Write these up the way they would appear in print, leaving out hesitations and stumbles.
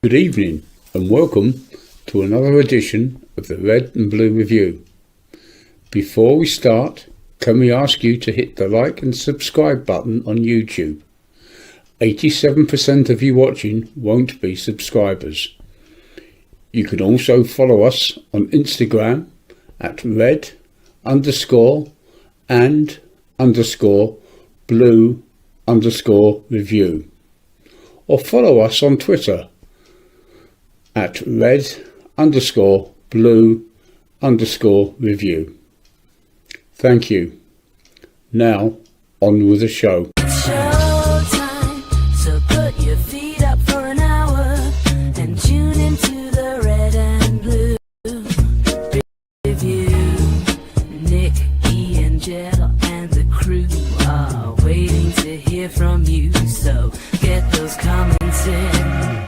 Good evening and welcome to another edition of the Red and Blue Review. Before we start, can we ask you to hit the like and subscribe button on YouTube? 87% of you watching won't be subscribers. You can also follow us on Instagram at red_and_blue_review, or follow us on Twitter at red_blue_review. Thank you. Now, on with the show. It's showtime, so put your feet up for an hour and tune into the Red and Blue Review. Nick, Ian, Jill, and the crew are waiting to hear from you, so get those comments in.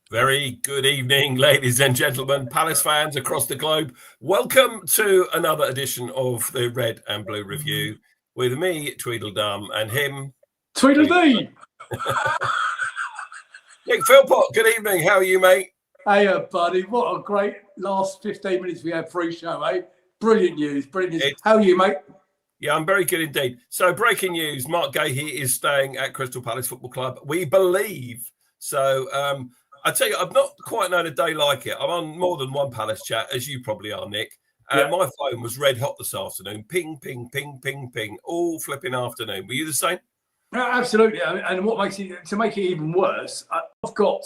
Very good evening, ladies and gentlemen, Palace fans across the globe. Welcome to another edition of the Red and Blue Review with me, Tweedledum, and him, Tweedledee. Nick Philpott. Good evening. How are you, mate? Hey, buddy. What a great last 15 minutes we had pre-show, eh? Brilliant news. Brilliant news. How are you, mate? Yeah, I'm very good indeed. So, breaking news, Mark Gahey is staying at Crystal Palace Football Club. We believe. So, I tell you, I've not quite known a day like it. I'm on more than one Palace chat, as you probably are, Nick. And my phone was red hot this afternoon. Ping, ping, ping, ping, ping, all flipping afternoon. Were you the same? Absolutely. And what makes it, to make it even worse, I've got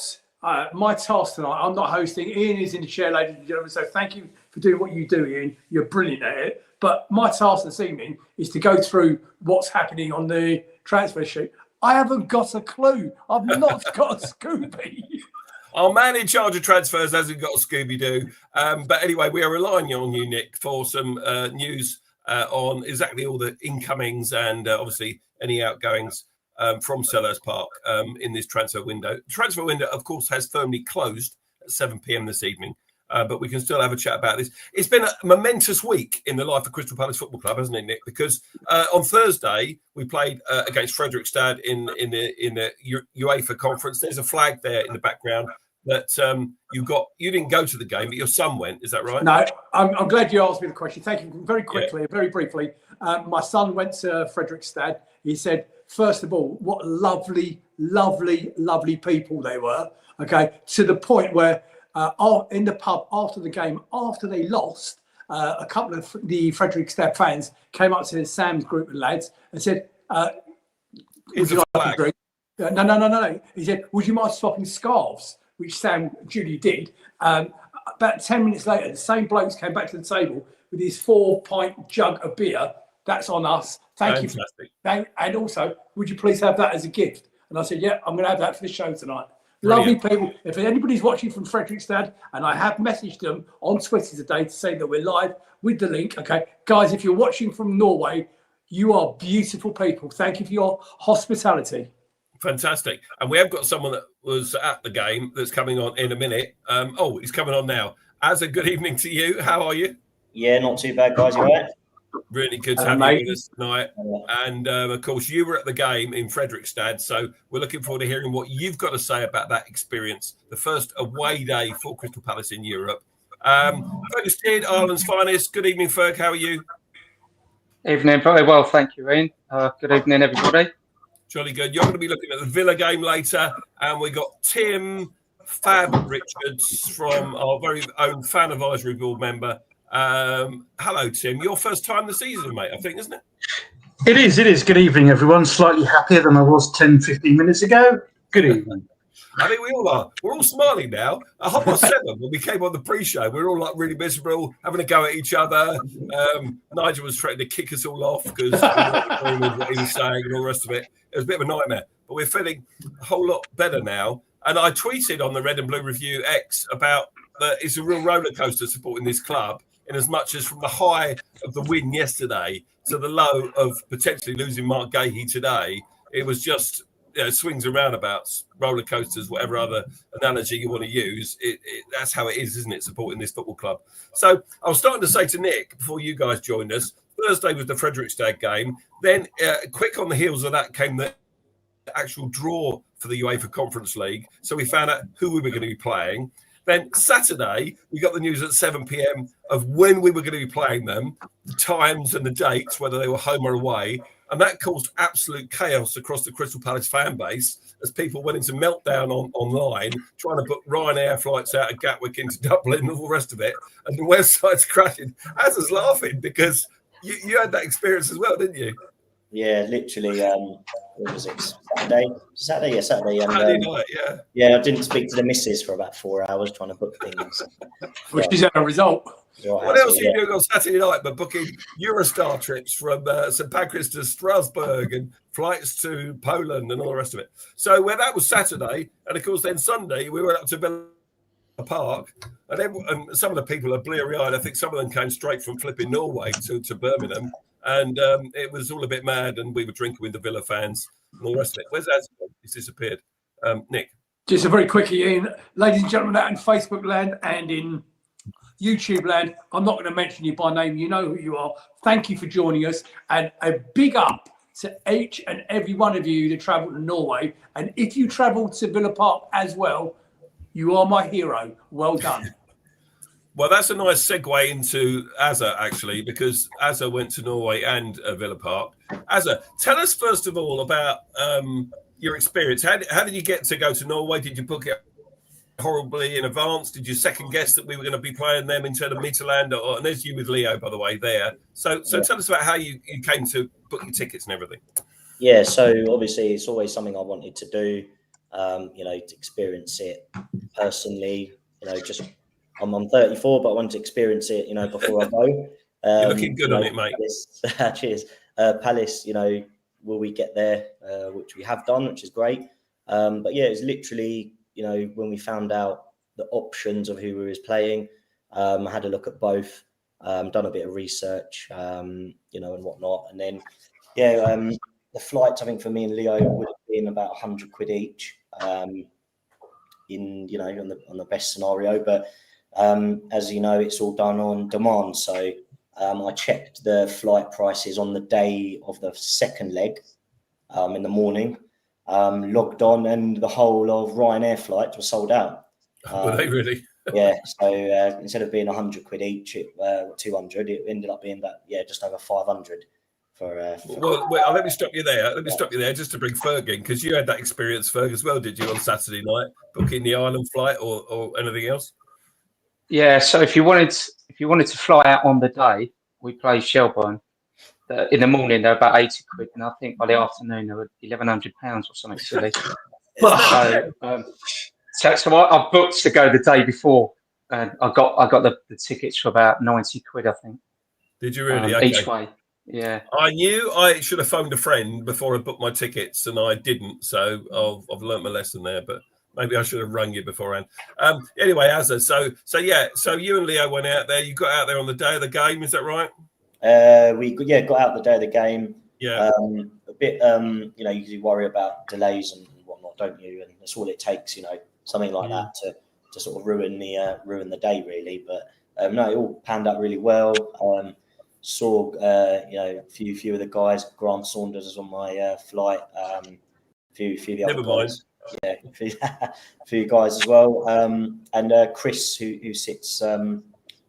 my task tonight. I'm not hosting. Ian is in the chair, ladies and gentlemen. So thank you for doing what you do, Ian. You're brilliant at it. But my task this evening is to go through what's happening on the transfer sheet. I haven't got a clue. I've not got a Scooby. Our man in charge of transfers hasn't got a Scooby-Doo. But anyway, we are relying on you, Nick, for some news on exactly all the incomings and obviously any outgoings from Selhurst Park in this transfer window. The transfer window, of course, has firmly closed at 7 p.m. this evening, but we can still have a chat about this. It's been a momentous week in the life of Crystal Palace Football Club, hasn't it, Nick? Because on Thursday, we played against Fredrikstad in the UEFA Conference. There's a flag there in the background that you didn't go to the game, but your son went. Is that right? No, I'm glad you asked me the question. Thank you. Very quickly, very briefly. My son went to Fredrikstad. He said, first of all, what lovely, lovely, lovely people they were. Okay, to the point where in the pub after the game, after they lost, a couple of the Fredrikstad fans came up to Sam's group of lads and said, would you like a drink? No. He said, would you mind swapping scarves? Which Sam duly did. About 10 minutes later, the same blokes came back to the table with his 4-pint jug of beer. That's on us. Thank you. And also, would you please have that as a gift? And I said, yeah, I'm going to have that for the show tonight. Brilliant. Lovely people. If anybody's watching from Fredrikstad, and I have messaged them on Twitter today to say that we're live with the link. Okay, guys, if you're watching from Norway, you are beautiful people. Thank you for your hospitality. Fantastic. And we have got someone that was at the game that's coming on in a minute. He's coming on now. Azza, good evening to you. How are you? Yeah, not too bad, guys. You all right? Really good to have you with us tonight. And, of course, you were at the game in Fredrikstad, so we're looking forward to hearing what you've got to say about that experience, the first away day for Crystal Palace in Europe. Fergus Stead, Ireland's finest. Good evening, Ferg. How are you? Evening. Very well, thank you, Ian. Good evening, everybody. Jolly good. You're going to be looking at the Villa game later, and we got Tim Fab Richards from our very own fan advisory board member. Hello, Tim. Your first time this season, mate, I think, isn't it? It is. Good evening, everyone. Slightly happier than I was 10, 15 minutes ago. Good evening. I think we all are. We're all smiling now. At 7:30, when we came on the pre-show, we were all like really miserable, having a go at each other. Nigel was threatening to kick us all off because we weren't agreeing with what he was saying and all the rest of it. It was a bit of a nightmare. But we're feeling a whole lot better now. And I tweeted on the Red and Blue Review X about that it's a real roller coaster supporting this club, in as much as from the high of the win yesterday to the low of potentially losing Mark Gahey today, it was just swings and roundabouts, roller coasters, whatever other analogy you want to use. That's how it is, isn't it, supporting this football club? So I was starting to say to Nick, before you guys joined us, Thursday was the Fredrikstad game. Then, quick on the heels of that came the actual draw for the UEFA Conference League. So we found out who we were going to be playing. Then Saturday, we got the news at 7 p.m. of when we were going to be playing them, the times and the dates, whether they were home or away. And that caused absolute chaos across the Crystal Palace fan base as people went into meltdown online, trying to book Ryanair flights out of Gatwick into Dublin and all the rest of it. And the website's crashing. Azza's laughing because you had that experience as well, didn't you? Yeah, literally. What was it? Saturday. And, Saturday night, yeah. Yeah, I didn't speak to the missus for about 4 hours trying to book things. Which is a result. What else are you doing on Saturday night but booking Eurostar trips from St Pancras to Strasbourg and flights to Poland and all the rest of it? So where that was Saturday, and of course then Sunday we went up to Villa Park, and some of the people are bleary-eyed. I think some of them came straight from flipping Norway to Birmingham, and it was all a bit mad, and we were drinking with the Villa fans and all the rest of it. Where's that? He's disappeared. Nick? Just a very quickie, Ian. Ladies and gentlemen, out in Facebook land and in YouTube land, I'm not going to mention you by name. You know who you are. Thank you for joining us. And a big up to each and every one of you that travel to Norway. And if you travel to Villa Park as well, you are my hero. Well done. Well, that's a nice segue into Azza, actually, because Azza went to Norway and Villa Park. Azza, tell us first of all about your experience. How did you get to go to Norway? Did you book it horribly in advance? Did you second guess that we were going to be playing them instead of Midtjylland? And there's you with Leo, by the way, there. So tell us about how you came to book your tickets and everything. Yeah, so obviously it's always something I wanted to do, to experience it personally. I'm 34, but I want to experience it, before I go. You're looking good on it, mate. Palace, cheers. Palace, will we get there, which we have done, which is great. But yeah, it's literally, when we found out the options of who we was playing, I had a look at both, done a bit of research, and whatnot. And then, the flights, I think for me and Leo would have been about 100 quid each, on the best scenario. But as you know, it's all done on demand. So I checked the flight prices on the day of the second leg in the morning, logged on, and the whole of Ryanair flights were sold out. Were they really? Yeah. So instead of being 100 quid each, 200, it ended up being just over 500. Well, let me stop you there. Just to bring Ferg in, because you had that experience, Ferg, as well, did you, on Saturday night, booking the Ireland flight or anything else? Yeah. So if you wanted to fly out on the day, we played Shelbourne. In the morning, they're about 80 quid, and I think by the afternoon they were £1,100 or something silly. So I booked to go the day before, and I got the tickets for about 90 quid, I think. Did you really? Each way. Yeah. I knew I should have phoned a friend before I booked my tickets, and I didn't. So I've learnt my lesson there, but maybe I should have rung you beforehand. Anyway, Azza, so you and Leo went out there. You got out there on the day of the game, is that right? We got out the day of the game. Yeah. A bit, you worry about delays and whatnot, don't you? And that's all it takes, something like that to sort of ruin the day, really. But no, it all panned out really well. Saw a few of the guys. Grant Saunders was on my flight. A few of the other guys. Yeah, a few guys as well. And Chris, who sits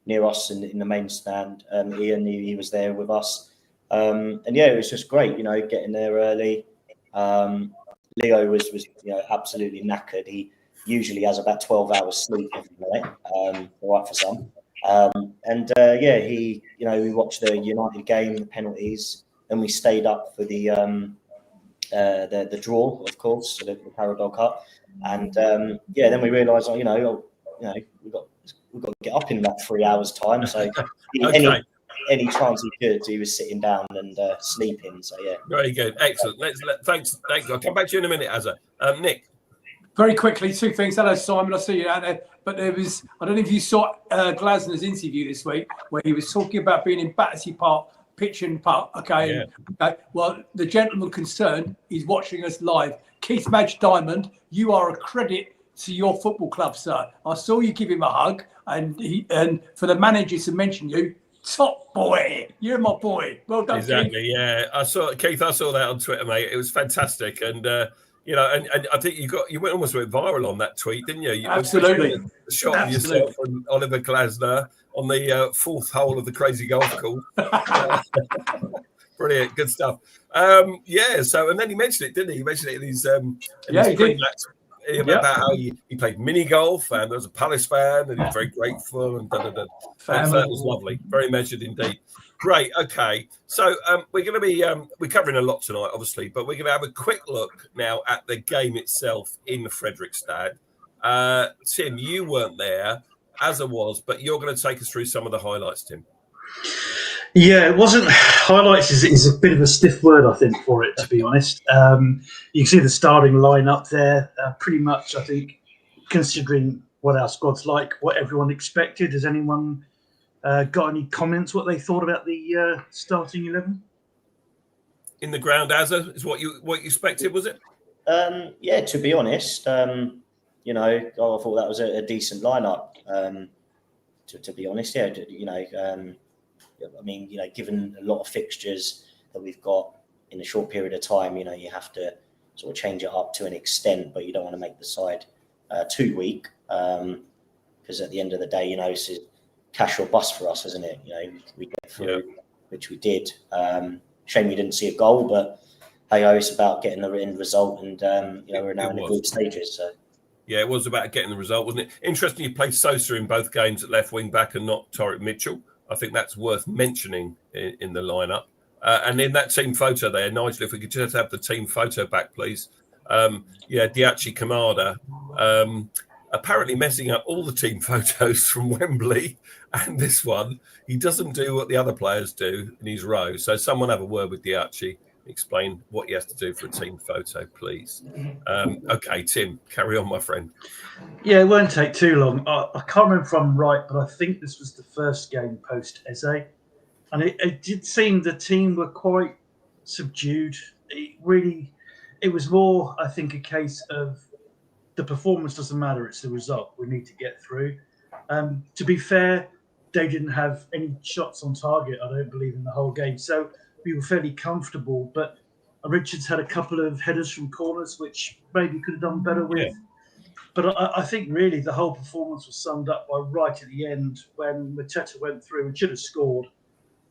near us in the main stand. Ian, he was there with us. And yeah, it was just great, getting there early. Leo was absolutely knackered. He usually has about 12 hours sleep every night, right for some. We watched the United game, the penalties, and we stayed up for the draw, of course, the Parabel Cup. And then we realised, we've got to get up in about 3 hours' time. So any chance he could, he was sitting down and sleeping. So yeah, very good, excellent. Thanks. I'll come back to you in a minute, Azza. Nick. Very quickly, two things. Hello, Simon. I see you out there. But I don't know if you saw Glasner's interview this week where he was talking about being in Battersea Park, pitch and putt. Okay. Yeah. Okay. Well, the gentleman concerned is watching us live. Keith Madge Diamond, you are a credit to your football club, sir. I saw you give him a hug, and for the manager to mention you, top boy. You're my boy. Well done, Exactly. Keith. Yeah, I saw that on Twitter, mate. It was fantastic, and and I think you almost went viral on that tweet, didn't you? Absolutely. The shot of yourself and Oliver Glasner on the fourth hole of the crazy golf course. Brilliant, good stuff. So and then he mentioned it, didn't he? He mentioned it in his he did. about how he played mini golf and there was a Palace fan and he was very grateful and That was lovely, very measured indeed. Great. Okay, so we're going to be we're covering a lot tonight, obviously, but we're going to have a quick look now at the game itself in Fredrikstad. Tim, you weren't there, as I was, but you're going to take us through some of the highlights, Tim. Yeah, it wasn't. Highlights is a bit of a stiff word, I think, for it, to be honest. You can see the starting lineup there. Pretty much, I think, considering what our squad's like, what everyone expected. Has anyone got any comments what they thought about the starting 11? In the ground, is what you expected, was it? Yeah, to be honest, I thought that was a decent lineup. To be honest, yeah, given a lot of fixtures that we've got in a short period of time, you have to sort of change it up to an extent, but you don't want to make the side too weak because at the end of the day, it's cash or bust for us, isn't it? We get through, which we did. Shame we didn't see a goal, but hey, it's about getting the end result, and we're now in the group stages. So. Yeah, it was about getting the result, wasn't it? Interesting, you played Sosa in both games at left wing back and not Torek Mitchell. I think that's worth mentioning in the lineup. And in that team photo there, Nigel, if we could just have the team photo back, please. Diachi Kamada, apparently messing up all the team photos from Wembley and this one. He doesn't do what the other players do in his row. So someone have a word with Diachi. Explain what he has to do for a team photo, please. Okay, Tim, carry on, my friend. Yeah, it won't take too long. I can't remember if I'm right, but I think this was the first game post-Eze. And it did seem the team were quite subdued. It was more, I think, a case of the performance doesn't matter, it's the result. We need to get through. To be fair, they didn't have any shots on target, I don't believe, in the whole game. So we were fairly comfortable, but Richards had a couple of headers from corners, which maybe could have done better with. Yeah. But I think really the whole performance was summed up by right at the end when Mateta went through and should have scored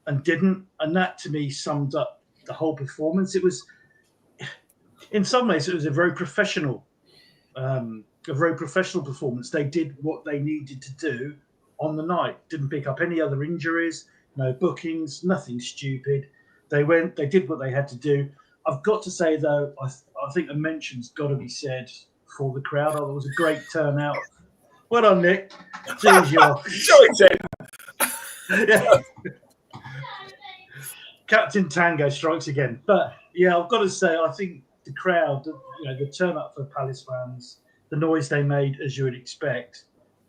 and didn't. And that, to me, summed up the whole performance. It was, in some ways, it was a very professional performance. They did what they needed to do on the night. Didn't pick up any other injuries, no bookings, nothing stupid. They did what they had to do. I've got to say, though, I think a mention's got to be said for the crowd. Oh, there was a great turnout. Well done, Nick. Sorry, Tim. Yeah. Captain Tango strikes again. But, yeah, I've got to say, I think the crowd, the turn-up for Palace fans, the noise they made, as you would expect,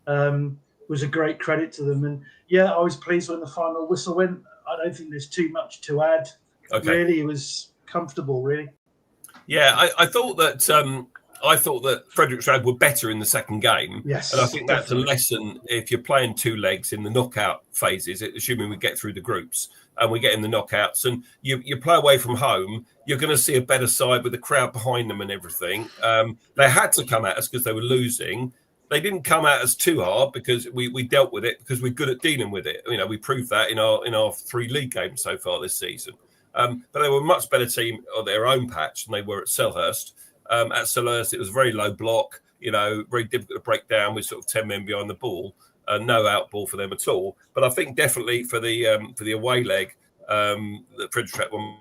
was a great credit to them. And, yeah, I was pleased when the final whistle went. I don't think there's too much to add. Okay. Really, it was comfortable, really. Yeah, I thought that Fredrikstad were better in the second game. Yes, and I think that's a lesson if you're playing two legs in the knockout phases, assuming we get through the groups and we get in the knockouts and you play away from home, you're going to see a better side with the crowd behind them and everything. They had to come at us because they were losing. They didn't come at us too hard because we dealt with it because we're good at dealing with it. We proved that in our 3 league games so far this season. But they were a much better team on their own patch than they were at Selhurst. At Selhurst, it was a very low block, very difficult to break down with sort of 10 men behind the ball. No out ball for them at all. But I think definitely for the away leg, the Fredrikstad were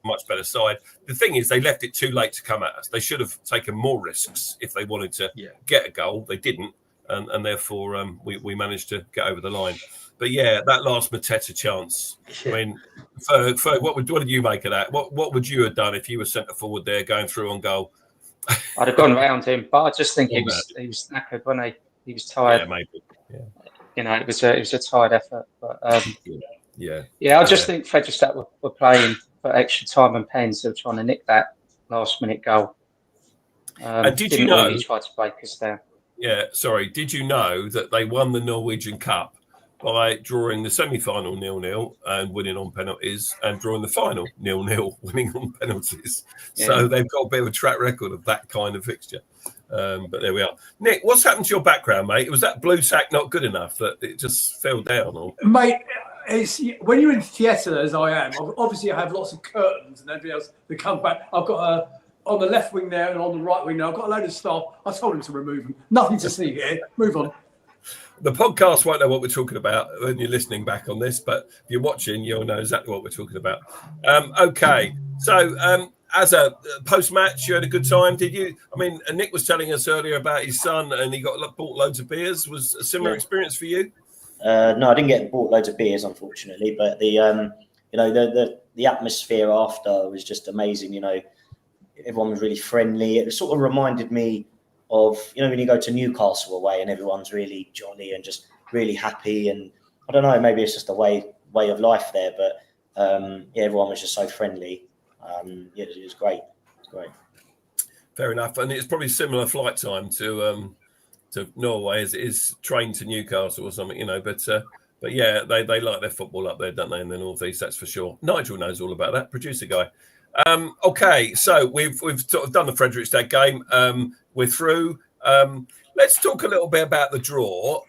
much better side. The thing is, they left it too late to come at us. They should have taken more risks if they wanted to get a goal. They didn't, and therefore we managed to get over the line. But yeah, that last Mateta chance. I mean, Ferg, what did you make of that? What would you have done if you were centre forward there going through on goal? I'd have gone around him, but I just think he was knackered, wasn't he? He was tired. Yeah, maybe. Yeah. It was a tired effort. But I just think Fredrikstad were playing for extra time and pens. They were trying to nick that last minute goal. And did you know? He tried to break us down. Yeah, sorry. Did you know that they won the Norwegian Cup by drawing the semi-final 0-0 and winning on penalties, and drawing the final 0-0, winning on penalties. So they've got a bit of a track record of that kind of fixture. But there we are. Nick, what's happened to your background, mate? Was that blue sack not good enough that it just fell down? Or? Mate, it's, when you're in theatre, as I am, obviously I have lots of curtains and everything else that comes back. I've got on the left wing there and on the right wing now, I've got a load of staff. I told them to remove them. Nothing to see here. Move on. The podcast won't know what we're talking about when you're listening back on this, but if you're watching, you'll know exactly what we're talking about. Okay, so as a post-match, you had a good time, did you? I mean, Nick was telling us earlier about his son, and he bought loads of beers. Was a similar experience for you? No, I didn't get bought loads of beers, unfortunately, but the atmosphere after was just amazing. You know, everyone was really friendly. It sort of reminded me of, you know, when you go to Newcastle away and everyone's really jolly and just really happy, and I don't know, maybe it's just a way of life there, but everyone was just so friendly. It was great. It was great. Fair enough, and it's probably similar flight time to Norway as it is train to Newcastle or something, you know. But yeah, they like their football up there, don't they, in the northeast? That's for sure. Nigel knows all about that, producer guy. Okay, so we've sort of done the Fredrikstad game. We're through. Let's talk a little bit about the draw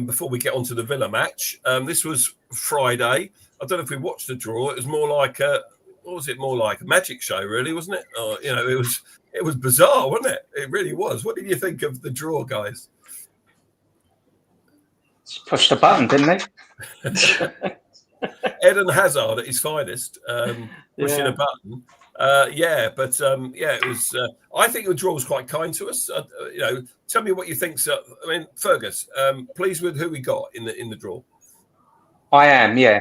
before we get on to the Villa match. This was Friday. I don't know if we watched the draw. It was more like what was it? More like a magic show, really, wasn't it? Or, you know, it was bizarre, wasn't it? It really was. What did you think of the draw, guys? Just pushed a button, didn't they? Eden Hazard at his finest, pushing a button. It was. I think the draw was quite kind to us. You know, tell me what you think. So, I mean, Fergus, pleased with who we got in the draw. I am, yeah.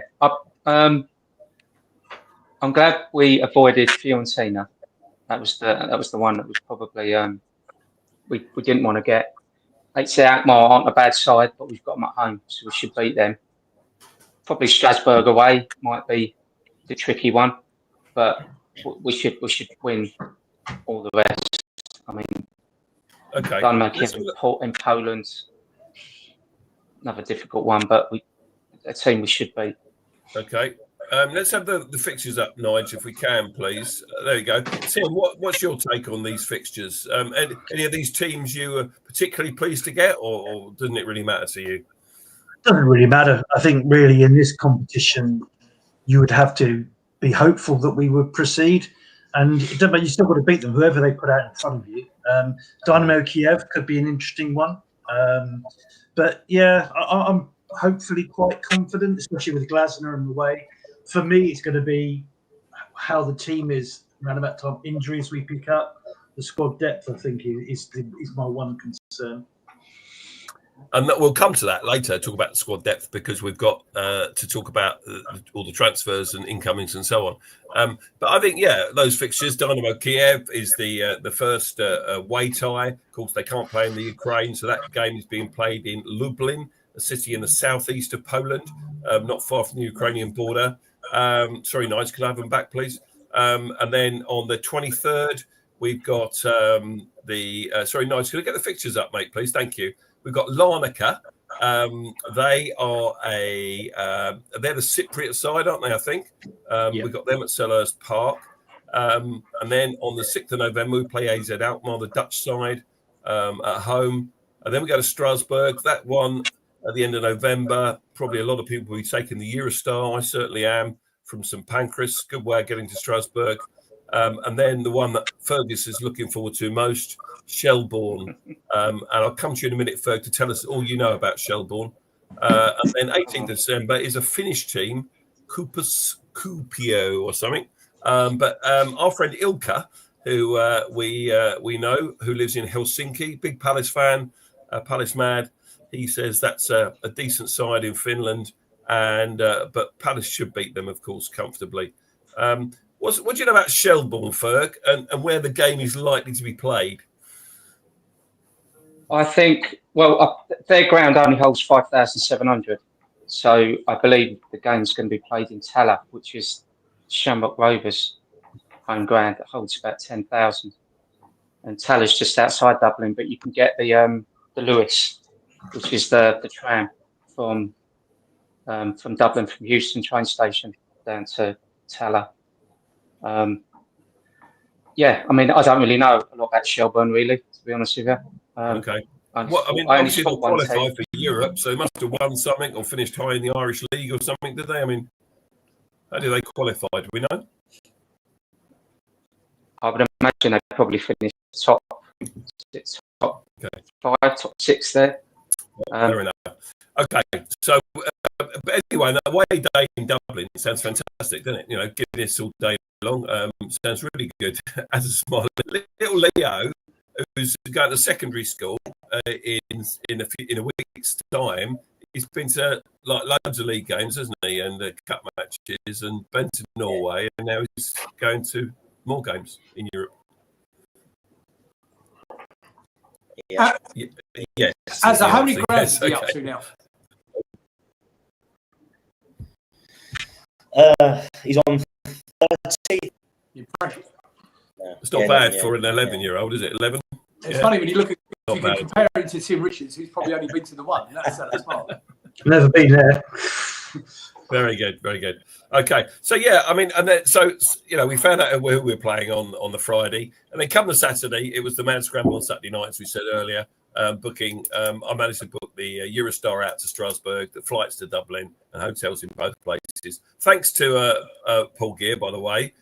I'm glad we avoided Fiorentina. That was the one that was probably we didn't want to get. HC Alkmaar aren't a bad side, but we've got them at home, so we should beat them. Probably Strasbourg away might be the tricky one, but we should win all the rest. I mean, okay. Dynamo in Poland, another difficult one, but a team we should beat. Okay. Let's have the fixtures up, Nigel, if we can, please. There you go. Tim, what's your take on these fixtures? Any of these teams you were particularly pleased to get, or doesn't it really matter to you? Doesn't really matter. I think really in this competition, you would have to be hopeful that we would proceed. And it doesn't matter, you still got to beat them, whoever they put out in front of you. Dynamo Kiev could be an interesting one. But yeah, I'm hopefully quite confident, especially with Glasner in the way. For me, it's going to be how the team is around about time. Injuries we pick up, the squad depth, I think, is my one concern. And we'll come to that later, talk about the squad depth, because we've got to talk about all the transfers and incomings and so on. But I think, those fixtures, Dynamo Kiev is the first away tie. Of course, they can't play in the Ukraine, so that game is being played in Lublin, a city in the southeast of Poland, not far from the Ukrainian border. Sorry, Nigel, can I have them back, please? And then on the 23rd, we've got sorry, Nigel, can I get the fixtures up, mate, please? Thank you. We've got Larnaca. They are they're the Cypriot side, aren't they? I think we've got them at Selhurst Park. And then on the 6th of November, we play AZ Alkmaar, the Dutch side, at home. And then we go to Strasbourg. That one at the end of November. Probably a lot of people will be taking the Eurostar. I certainly am, from St Pancras. Good way of getting to Strasbourg. And then the one that Fergus is looking forward to most, Shelbourne. And I'll come to you in a minute, Ferg, to tell us all you know about Shelbourne. And then 18th of December is a Finnish team, Kuopio or something. But our friend Ilka, who we know, who lives in Helsinki, big Palace fan, Palace mad. He says that's a decent side in Finland, and but Palace should beat them, of course, comfortably. What do you know about Shelbourne, Ferg, and where the game is likely to be played? I think, their ground only holds 5,700. So I believe the game's going to be played in Tallaght, which is Shamrock Rovers' home ground that holds about 10,000. And Tallaught's just outside Dublin, but you can get the Lewis, which is the tram from from Dublin, from Euston train station down to Tala. Yeah, I mean, I don't really know a lot about Shelburne, really, to be honest with you. Okay. I mean, only obviously saw they one team. qualified for Europe, so they must have won something or finished high in the Irish League or something, did they? I mean, how did they qualify? Do we know? I would imagine they probably finished top 5, top 6 there. Fair enough. Okay, so but anyway, the away day in Dublin sounds fantastic, doesn't it? You know, Guinness all day long. Sounds really good. As a small little Leo, who's going to secondary school in a week's time, he's been to like loads of league games, hasn't he? And cup matches, and been to Norway, and now he's going to more games in Europe. Yeah. Yes. As how many grounds is he up to now? He's on 30. It's not bad for an 11-year-old, is it? 11. It's funny when you look at if you can compare him to Tim Richards, who's probably only been to the one. That's smart. Never been there. Very good, very good. Okay, so yeah, I mean, and then so you know, we found out who we were playing on the Friday, and then come the Saturday, it was the mad scramble on Saturday night, as we said earlier. Booking, I managed to book the Eurostar out to Strasbourg, the flights to Dublin, and hotels in both places. Thanks to Paul Gear, by the way,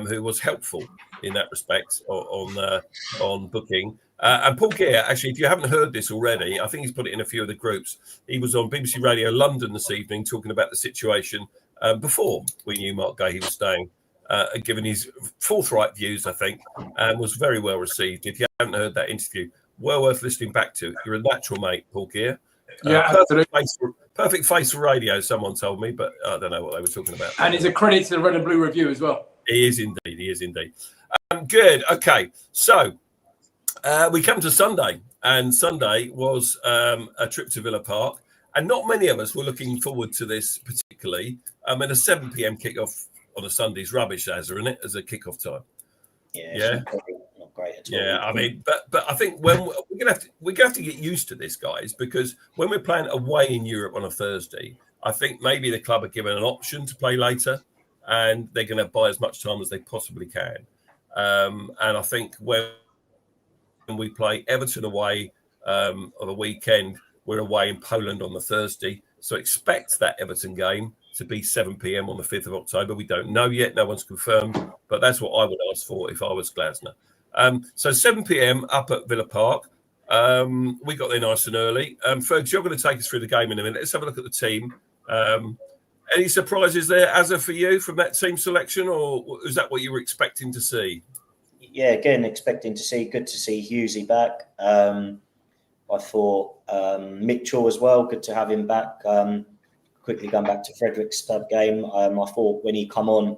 who was helpful in that respect on booking. And Paul Gear, actually, if you haven't heard this already, I think he's put it in a few of the groups. He was on BBC Radio London this evening talking about the situation before we knew Mark Gahey was staying, and giving his forthright views, I think, and was very well received. If you haven't heard that interview, well worth listening back to. You're a natural mate, Paul Gear. Yeah, perfect face for radio, someone told me, but I don't know what they were talking about. And it's a credit to the Red and Blue Review as well. He is indeed. Good. Okay, so we come to Sunday, and Sunday was a trip to Villa Park, and not many of us were looking forward to this particularly. And a 7 p.m. kickoff on a Sunday is rubbish, isn't it, as a kickoff time? Yeah. Not great at all. Yeah, I mean, but I think when we're gonna have to get used to this, guys, because when we're playing away in Europe on a Thursday, I think maybe the club are given an option to play later, and they're going to buy as much time as they possibly can. And I think when we play Everton away on the weekend, we're away in Poland on the Thursday, so expect that Everton game to be 7 p.m. on the 5th of October. We don't know yet. No one's confirmed, but that's what I would ask for if I was Glasner. So 7 p.m. up at Villa Park. We got there nice and early. Fergs, you're going to take us through the game in a minute. Let's have a look at the team. Any surprises there, Azza, for you from that team selection, or is that what you were expecting to see? Yeah, again, expecting to see. Good to see Hughesy back. I thought Mitchell as well. Good to have him back. Quickly going back to Fredrikstad game. I thought when he come on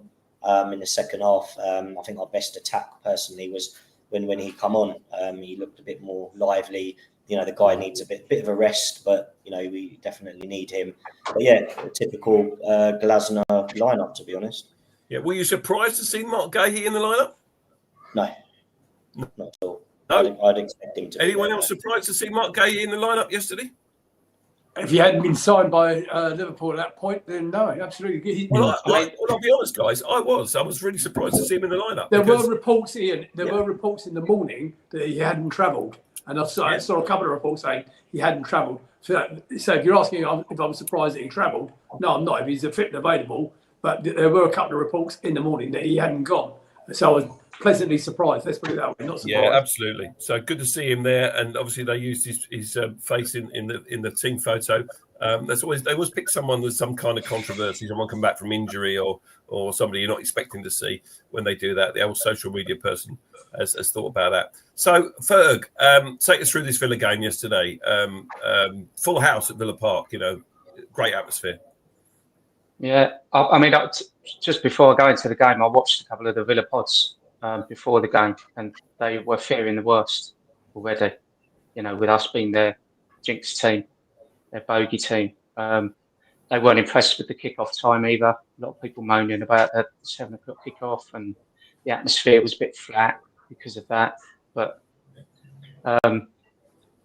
in the second half, I think our best attack personally was when he come on. He looked a bit more lively. You know, the guy needs a bit of a rest, but you know, we definitely need him. But yeah, a typical Glasner lineup, to be honest. Yeah, were you surprised to see Mark Gahey in the lineup? No, not at all. No? I'd expect him to. Anyone else surprised to see Mark Gahey in the lineup yesterday? If he hadn't been signed by Liverpool at that point, then no, absolutely. Well, I'll be honest, guys. I was really surprised to see him in the lineup. There were reports, Ian. Were reports in the morning that he hadn't travelled, and I saw a couple of reports saying he hadn't travelled. So if you're asking if I'm surprised that he travelled, no, I'm not. If he's fit and available, but there were a couple of reports in the morning that he hadn't gone. So I was pleasantly surprised. Let's put it that way. Not surprised. Yeah, absolutely. So good to see him there, and obviously they used his face in the team photo. They always pick someone with some kind of controversy, someone come back from injury or somebody you're not expecting to see when they do that. The old social media person has thought about that. So Ferg, take us through this Villa game yesterday. Full house at Villa Park. You know, great atmosphere. Yeah, I mean, just before I go into the game, I watched a couple of the Villa pods before the game, and they were fearing the worst already. You know, with us being their jinx team, their bogey team, they weren't impressed with the kickoff time either. A lot of people moaning about the 7 o'clock kickoff, and the atmosphere was a bit flat because of that. But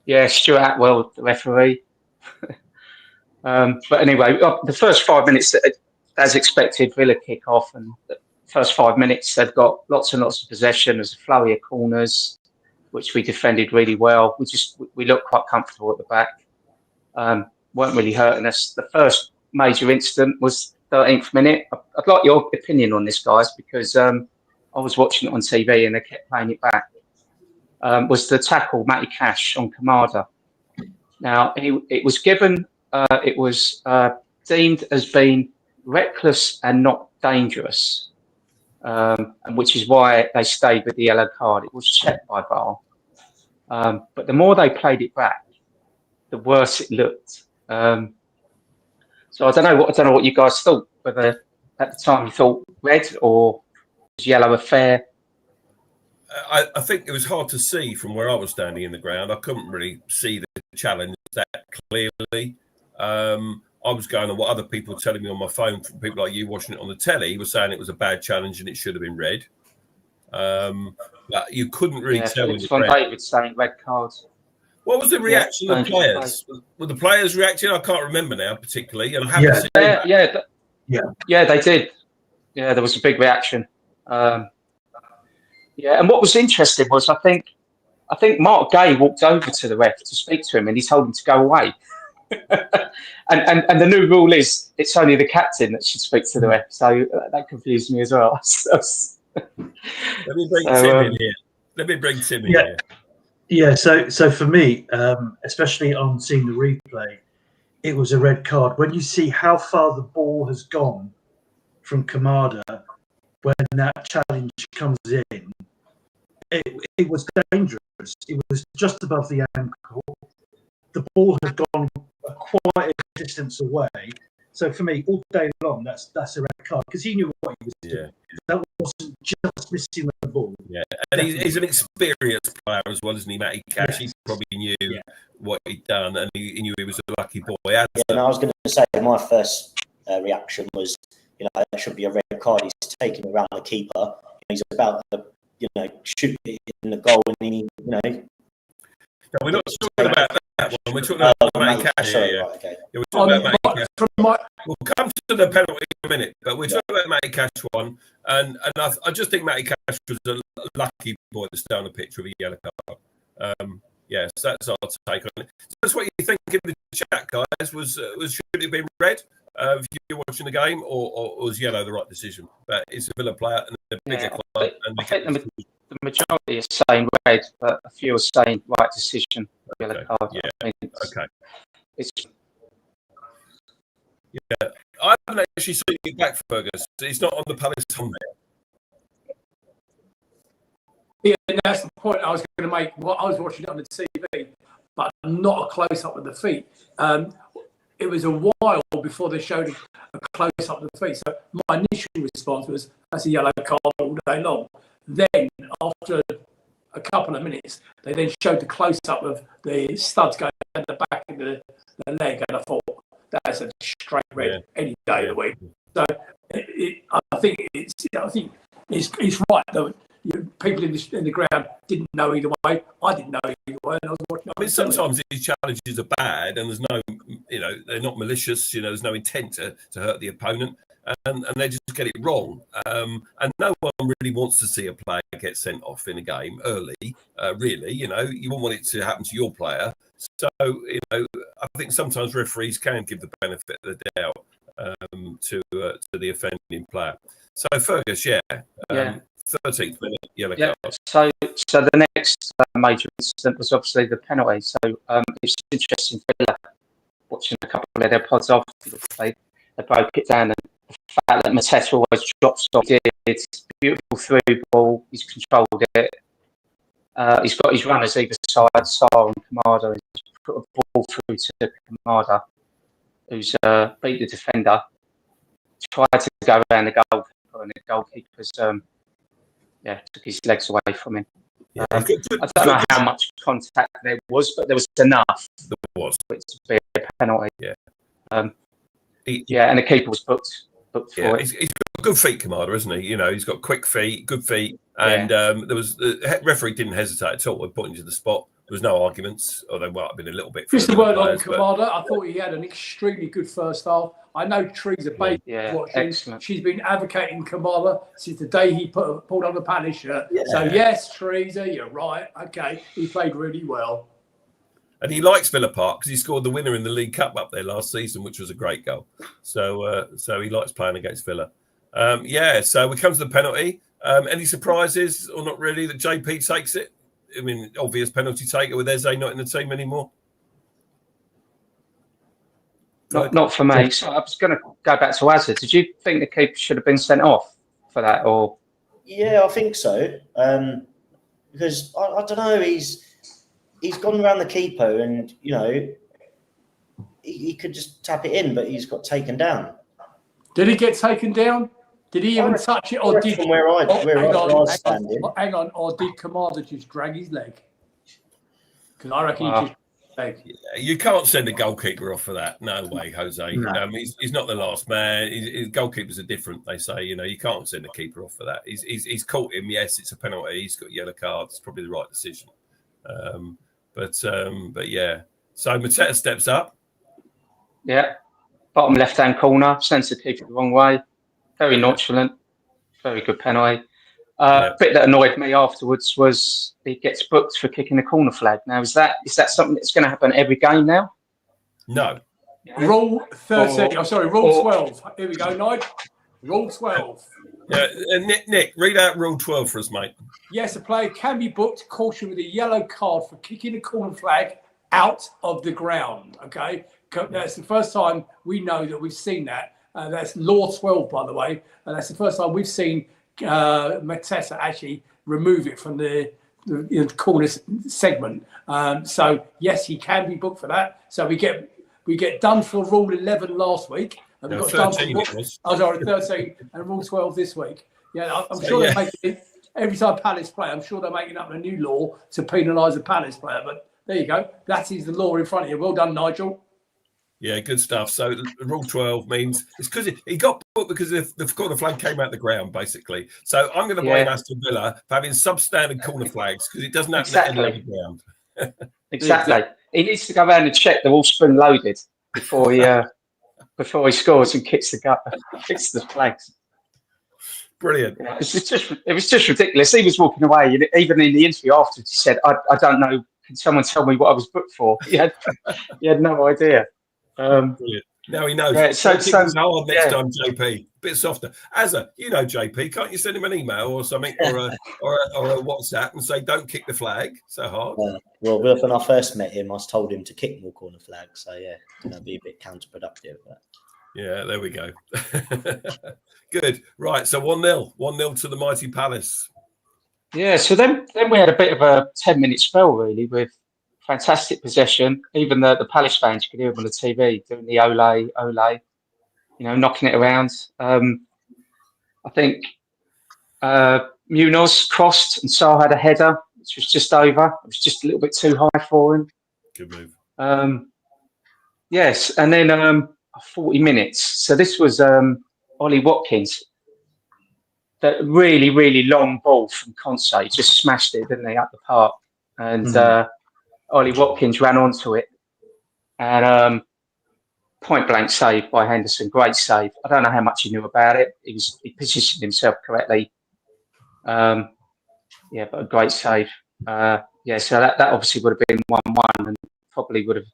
yeah, Stuart Atwell, the referee. But anyway, the first 5 minutes, as expected, Villa kick off, and the first 5 minutes they've got lots and lots of possession. There's a flurry of corners, which we defended really well. We looked quite comfortable at the back. Weren't really hurting us. The first major incident was 13th minute. I'd like your opinion on this, guys, because I was watching it on TV and they kept playing it back. Was the tackle Matty Cash on Kamada. Now, it was given, it was deemed as being reckless and not dangerous, and which is why they stayed with the yellow card. It was checked by VAR. But the more they played it back, the worse it looked. So I don't know what you guys thought. Whether at the time you thought red or was yellow a fair. I think it was hard to see from where I was standing in the ground. I couldn't really see the challenge that clearly. I was going on what other people were telling me on my phone from people like you watching it on the telly, were saying it was a bad challenge and it should have been red. But you couldn't really tell. It's Von David saying red cards. What was the reaction of the players? Were the players reacting? I can't remember now particularly. And I haven't seen that. Yeah, they did. Yeah, there was a big reaction. Yeah, and what was interesting was I think Mark Gay walked over to the ref to speak to him, and he told him to go away. and the new rule is it's only the captain that should speak to the ref, so that confused me as well. Let me bring Tim in here. Let me bring Tim in here. Yeah, so for me, especially on seeing the replay, it was a red card. When you see how far the ball has gone from Kamada when that challenge comes in, it was dangerous. It was just above the ankle. The ball had gone quite a distance away. So for me, all day long, that's a red card because he knew what he was doing. That wasn't just missing the ball. Yeah, and he's an experienced player as well, isn't he, Matty Cash? He probably knew what he'd done, and he knew he was a lucky boy. And I was going to say, my first reaction was, that should be a red card. He's taking around the keeper. He's about to, shoot it in the goal, and he, No, we're not talking about that one. We're talking about Matty Cash. We're talking about Matty Cash. We'll come to the penalty in a minute, but we're talking about Matty Cash one, and I just think Matty Cash was a lucky boy that's down the pitch with a yellow card. Yes, that's our take on it. So that's what you think in the chat, guys. Was should it have been red if you're watching the game, or was yellow the right decision? But it's a Villa player and a bigger club. I think the majority are saying red, but a few are saying right decision. Yellow card. Yeah. Okay. Yeah, I haven't actually seen it back, Fergus. It's not on the Palace on there. Yeah, that's the point I was going to make. I was watching it on the TV, but not a close up of the feet. It was a while before they showed a close up of the feet. So my initial response was, "That's a yellow card all day long." Then, after a couple of minutes, they then showed the close up of the studs going at the back of the leg, and I thought that's a straight red any day of the week. So I think it's right though. People in the ground didn't know either way. I didn't know either way. And I was watching. I mean, sometimes these challenges are bad, and there's no, they're not malicious. There's no intent to hurt the opponent, and they just get it wrong. And no one really wants to see a player get sent off in a game early. Really, you wouldn't want it to happen to your player. So, I think sometimes referees can give the benefit of the doubt to the offending player. So, Fergus, 13th minute yellow card. So the next major incident was obviously the penalty. So it's interesting for watching a couple of their pods off. They broke it down, and the fact that Mateta always drops off. It's beautiful through ball. He's controlled it. He's got his runners either side, Sarr and Kamada. He's put a ball through to Kamada, who's beat the defender. Tried to go around the goalkeeper, and the goalkeeper's took his legs away from him. I don't know how much contact there was, but there was enough. There was. For it to be a penalty. Yeah. And the keeper was booked for it. He's got good feet, Kamada, isn't he? He's got quick feet, good feet, and there was the referee didn't hesitate at all. He put him to the spot. was no arguments, or there might have been a little bit. Just a word on players, Kamada. I thought he had an extremely good first half. I know Teresa Bates watching. Excellent. She's been advocating Kamada since the day he pulled on the Palace shirt. Yeah. So yes, Teresa, you're right. Okay, he played really well. And he likes Villa Park because he scored the winner in the League Cup up there last season, which was a great goal. So he likes playing against Villa. So we come to the penalty. Any surprises or not really that JP takes it? I mean, obvious penalty taker with Eze not in the team anymore. Not for me. So I was going to go back to Eze. Did you think the keeper should have been sent off for that? Or Yeah, I think so. Because I don't know, he's gone around the keeper, and he could just tap it in, but he's got taken down. Did he get taken down? Did he even touch it, or did from where I was standing? Hang on, or did Kamada just drag his leg? Because I reckon he just leg. You can't send a goalkeeper off for that. No way, Jose. No. He's not the last man. Goalkeepers are different. They say, you can't send a keeper off for that. He's caught him. Yes, it's a penalty. He's got a yellow card. It's probably the right decision. But yeah. So Mateta steps up. yeah, bottom left-hand corner, sends the keeper the wrong way. Very nonchalant, very good penalty. Bit that annoyed me afterwards was he gets booked for kicking the corner flag. Now, is that something that's going to happen every game now? No. Rule 13. Rule 12. Here we go, Nigel. Rule 12. Nick, read out Rule 12 for us, mate. Yes, a player can be booked, cautioned with a yellow card for kicking the corner flag out of the ground. Okay, that's the first time we know that we've seen that. That's Law 12, by the way, and that's the first time we've seen Mateta actually remove it from the corner segment. So yes, he can be booked for that. So we get done for Rule 11 last week. And we got 13 done it was. 13 and Rule 12 this week. Yeah, I'm sure they're making it, every time Palace play, I'm sure they're making up a new law to penalise a Palace player. But there you go. That is the law in front of you. Well done, Nigel. Yeah, good stuff. So Rule 12 means it's because he got booked because the corner flag came out the ground, basically. So I'm going to blame Aston Villa for having substandard corner flags because it doesn't happen at the ground. Exactly. He needs to go around and check they're all spring loaded before he scores and kicks the flags. Brilliant. Yeah, it was just ridiculous. He was walking away, and even in the interview afterwards, he said, "I don't know. Can someone tell me what I was booked for?" He had no idea. Brilliant. Now he knows. Yeah, so next time, JP, bit softer. JP, can't you send him an email or something, or a WhatsApp and say, "Don't kick the flag so hard"? Well, when I first met him, I told him to kick more corner flags. So yeah, be a bit counterproductive. But. Yeah, there we go. Good. Right. So 1-0 to the mighty Palace. Yeah. So then we had a bit of a 10-minute spell really with fantastic possession. Even the Palace fans, you could hear them on the TV doing the ole, knocking it around. I think Munoz crossed and Sarr had a header, which was just over. It was just a little bit too high for him. Good move. Yes, and then 40 minutes. So this was Ollie Watkins. That really, really long ball from Conce. He just smashed it, didn't he, up the park. And Ollie Watkins ran onto it. And point blank save by Henderson. Great save. I don't know how much he knew about it. He positioned himself correctly. But a great save. So that obviously would have been 1-1 and probably would have,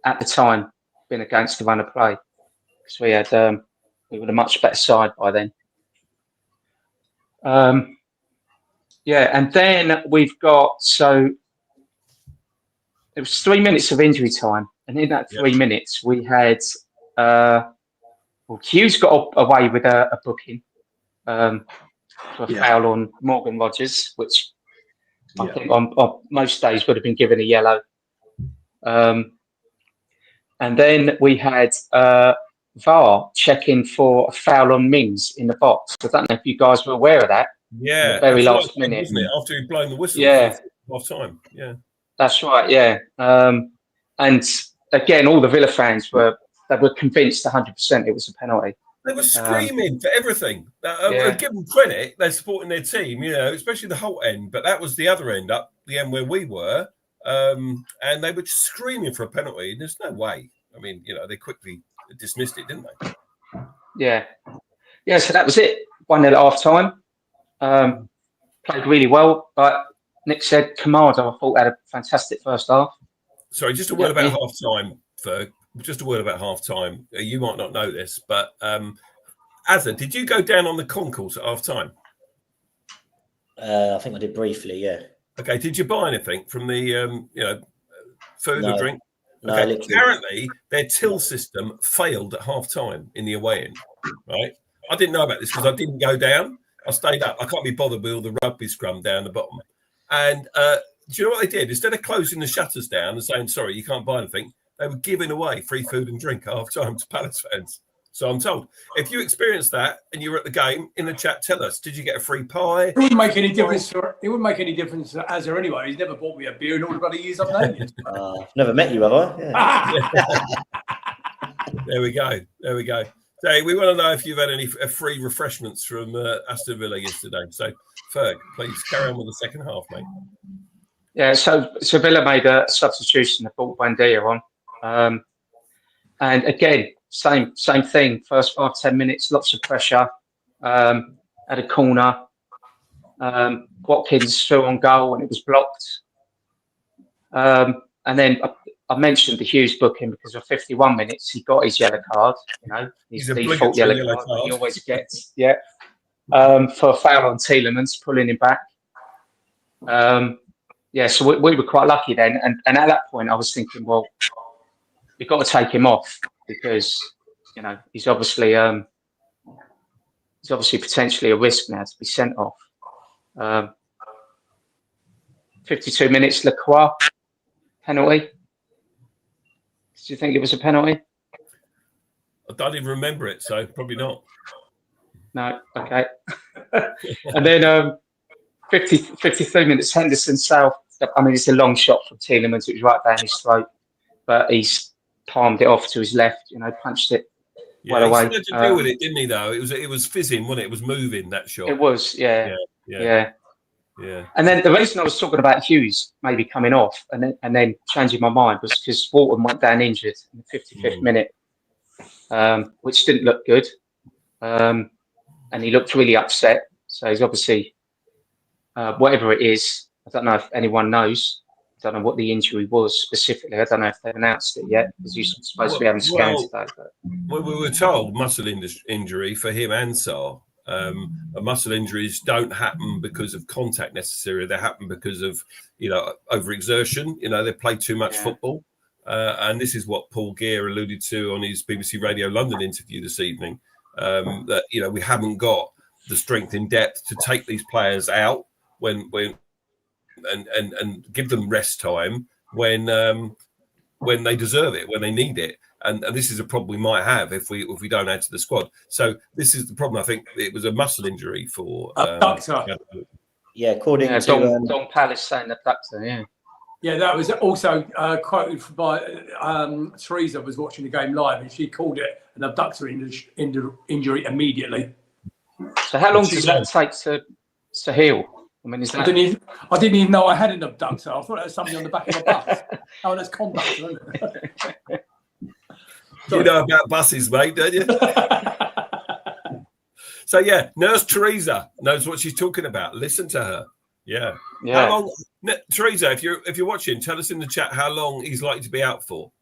at the time, been against the run of play. Because we were a much better side by then. And then we've got, so it was 3 minutes of injury time. And in that 3 minutes, we had, Hughes got away with a booking for a foul on Morgan Rogers, which I think on most days would have been given a yellow. And then we had VAR checking for a foul on Mings in the box. I don't know if you guys were aware of that. Yeah. The very last minute. Wasn't it? After he'd blown the whistle. Half time. Yeah. That's right. Yeah. And again, all the Villa fans were convinced 100% it was a penalty. They were screaming for everything. Give them credit. They're supporting their team, especially the whole end. But that was the other end, up the end where we were. and they were just screaming for a penalty. There's no way. I mean, they quickly dismissed it, didn't they? Yeah. So that was it. 1-0 at half time. Played really well, but Nick said Kamada, I thought, had a fantastic first half. Sorry, just a word about half time, Ferg. Just a word about half time. You might not know this, but Azza, did you go down on the concourse at half time? I think I did briefly, yeah. Okay, did you buy anything from the food or drink? No, okay. literally. Apparently, their till system failed at half time in the away end. Right? I didn't know about this because I didn't go down. I stayed up. I can't be bothered with all the rugby scrum down the bottom. And do you know what they did? Instead of closing the shutters down and saying, sorry, you can't buy anything, they were giving away free food and drink at half time to Palace fans. So I'm told. If you experienced that and you were at the game, in the chat, tell us. Did you get a free pie? It wouldn't make any difference. It wouldn't make any difference to Azza anyway. He's never bought me a beer in all the bloody years I've known you. Never met you, have I? Yeah. There we go. So we want to know if you've had any free refreshments from Aston Villa yesterday. So, Ferg, please carry on with the second half, mate. Yeah, so Villa made a substitution. They brought Buendia on. And again, same thing. First 5-10 minutes, lots of pressure. Had a corner. Watkins threw on goal and it was blocked. And then I mentioned the Hughes booking because of 51 minutes, he got his yellow card. His default yellow card. He always gets, for a foul on Tielemans, pulling him back. So we were quite lucky then. And at that point, I was thinking, well, we've got to take him off because, he's obviously potentially a risk now to be sent off. 52 minutes, Lacroix, penalty. Do you think it was a penalty? I don't even remember it, so probably not. No, okay. And then 53 minutes, Henderson South. I mean, it's a long shot from Tielemans. It was right down his throat, but he's palmed it off to his left. Punched it well away. He had to deal with it, didn't he? Though it was fizzing, wasn't it? It was moving, that shot. It was, yeah. Yeah. And then the reason I was talking about Hughes maybe coming off and then changing my mind was because Walton went down injured in the 55th minute, which didn't look good. And he looked really upset. So he's obviously, whatever it is, I don't know if anyone knows. I don't know what the injury was specifically. I don't know if they've announced it yet because you're supposed to be having scans today. Well, we were told muscle injury for him and Sarr. Muscle injuries don't happen because of contact necessarily. They happen because of, overexertion. They play too much football. And this is what Paul Gear alluded to on his BBC Radio London interview this evening, that, we haven't got the strength in depth to take these players out when give them rest time when they deserve it, when they need it. And this is a problem we might have if we don't add to the squad. So this is the problem. I think it was a muscle injury for abductor. According to Don Palace saying abductor. Yeah, that was also quoted by Teresa was watching the game live, and she called it an abductor injury immediately. So how long does that take to heal? I mean, I didn't even know I had an abductor. I thought that was something on the back of a bus. Oh, that's conductor, isn't it? You know about buses, mate, don't you? So Nurse Teresa knows what she's talking about. Listen to her. Yeah. How long, Teresa? If you're watching, tell us in the chat how long he's likely to be out for.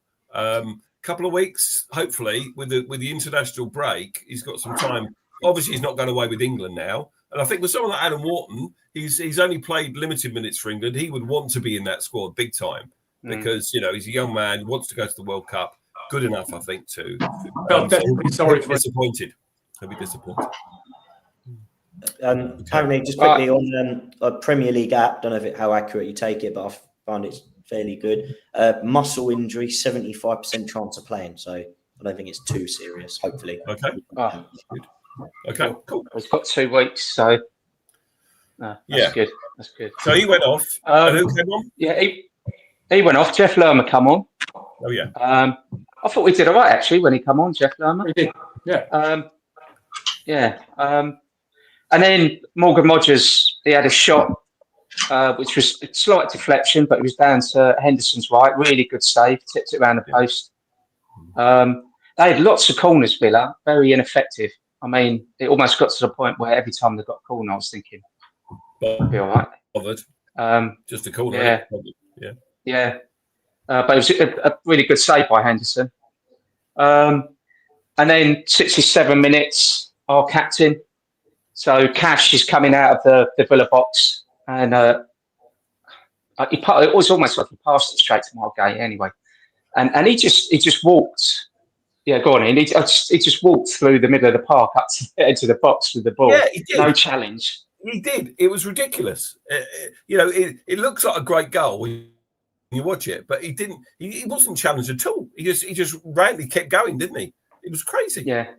Couple of weeks, hopefully, with the international break. He's got some time. Obviously, he's not going away with England now. And I think with someone like Adam Wharton, he's only played limited minutes for England. He would want to be in that squad big time because he's a young man, wants to go to the World Cup. Good enough, I think, too. Sorry for disappointed. He'll be disappointed. Apparently, just quickly on a Premier League app, don't know how accurate you take it, but I found it's fairly good. Muscle injury, 75% chance of playing. So I don't think it's too serious, hopefully. Okay. Good. Okay, cool. He's got 2 weeks, so that's good. That's good. So he went off. And who came on? Yeah, he went off. Jeff Lerma come on. Oh, yeah. I thought we did all right, actually, when he come on, Jeff Lerma. We did, yeah. And then Morgan Rogers, he had a shot which was a slight deflection, but it was down to Henderson's right. Really good save, tipped it around the post. They had lots of corners, Villa, very ineffective. I mean, it almost got to the point where every time they got a corner, I was thinking, it'll be all right. Bothered. Just a corner. Yeah. But it was a really good save by Henderson. And then 67 minutes, our captain. So Cash is coming out of the Villa box, and it was almost like he passed it straight to Margate anyway. And he just walked. Yeah, go on in. He just walked through the middle of the park up to the edge of the box with the ball. Yeah, he did. No challenge. He did. It was ridiculous. It looks like a great goal when you watch it, but he didn't. He wasn't challenged at all. He just randomly kept going, didn't he? It was crazy. Yeah,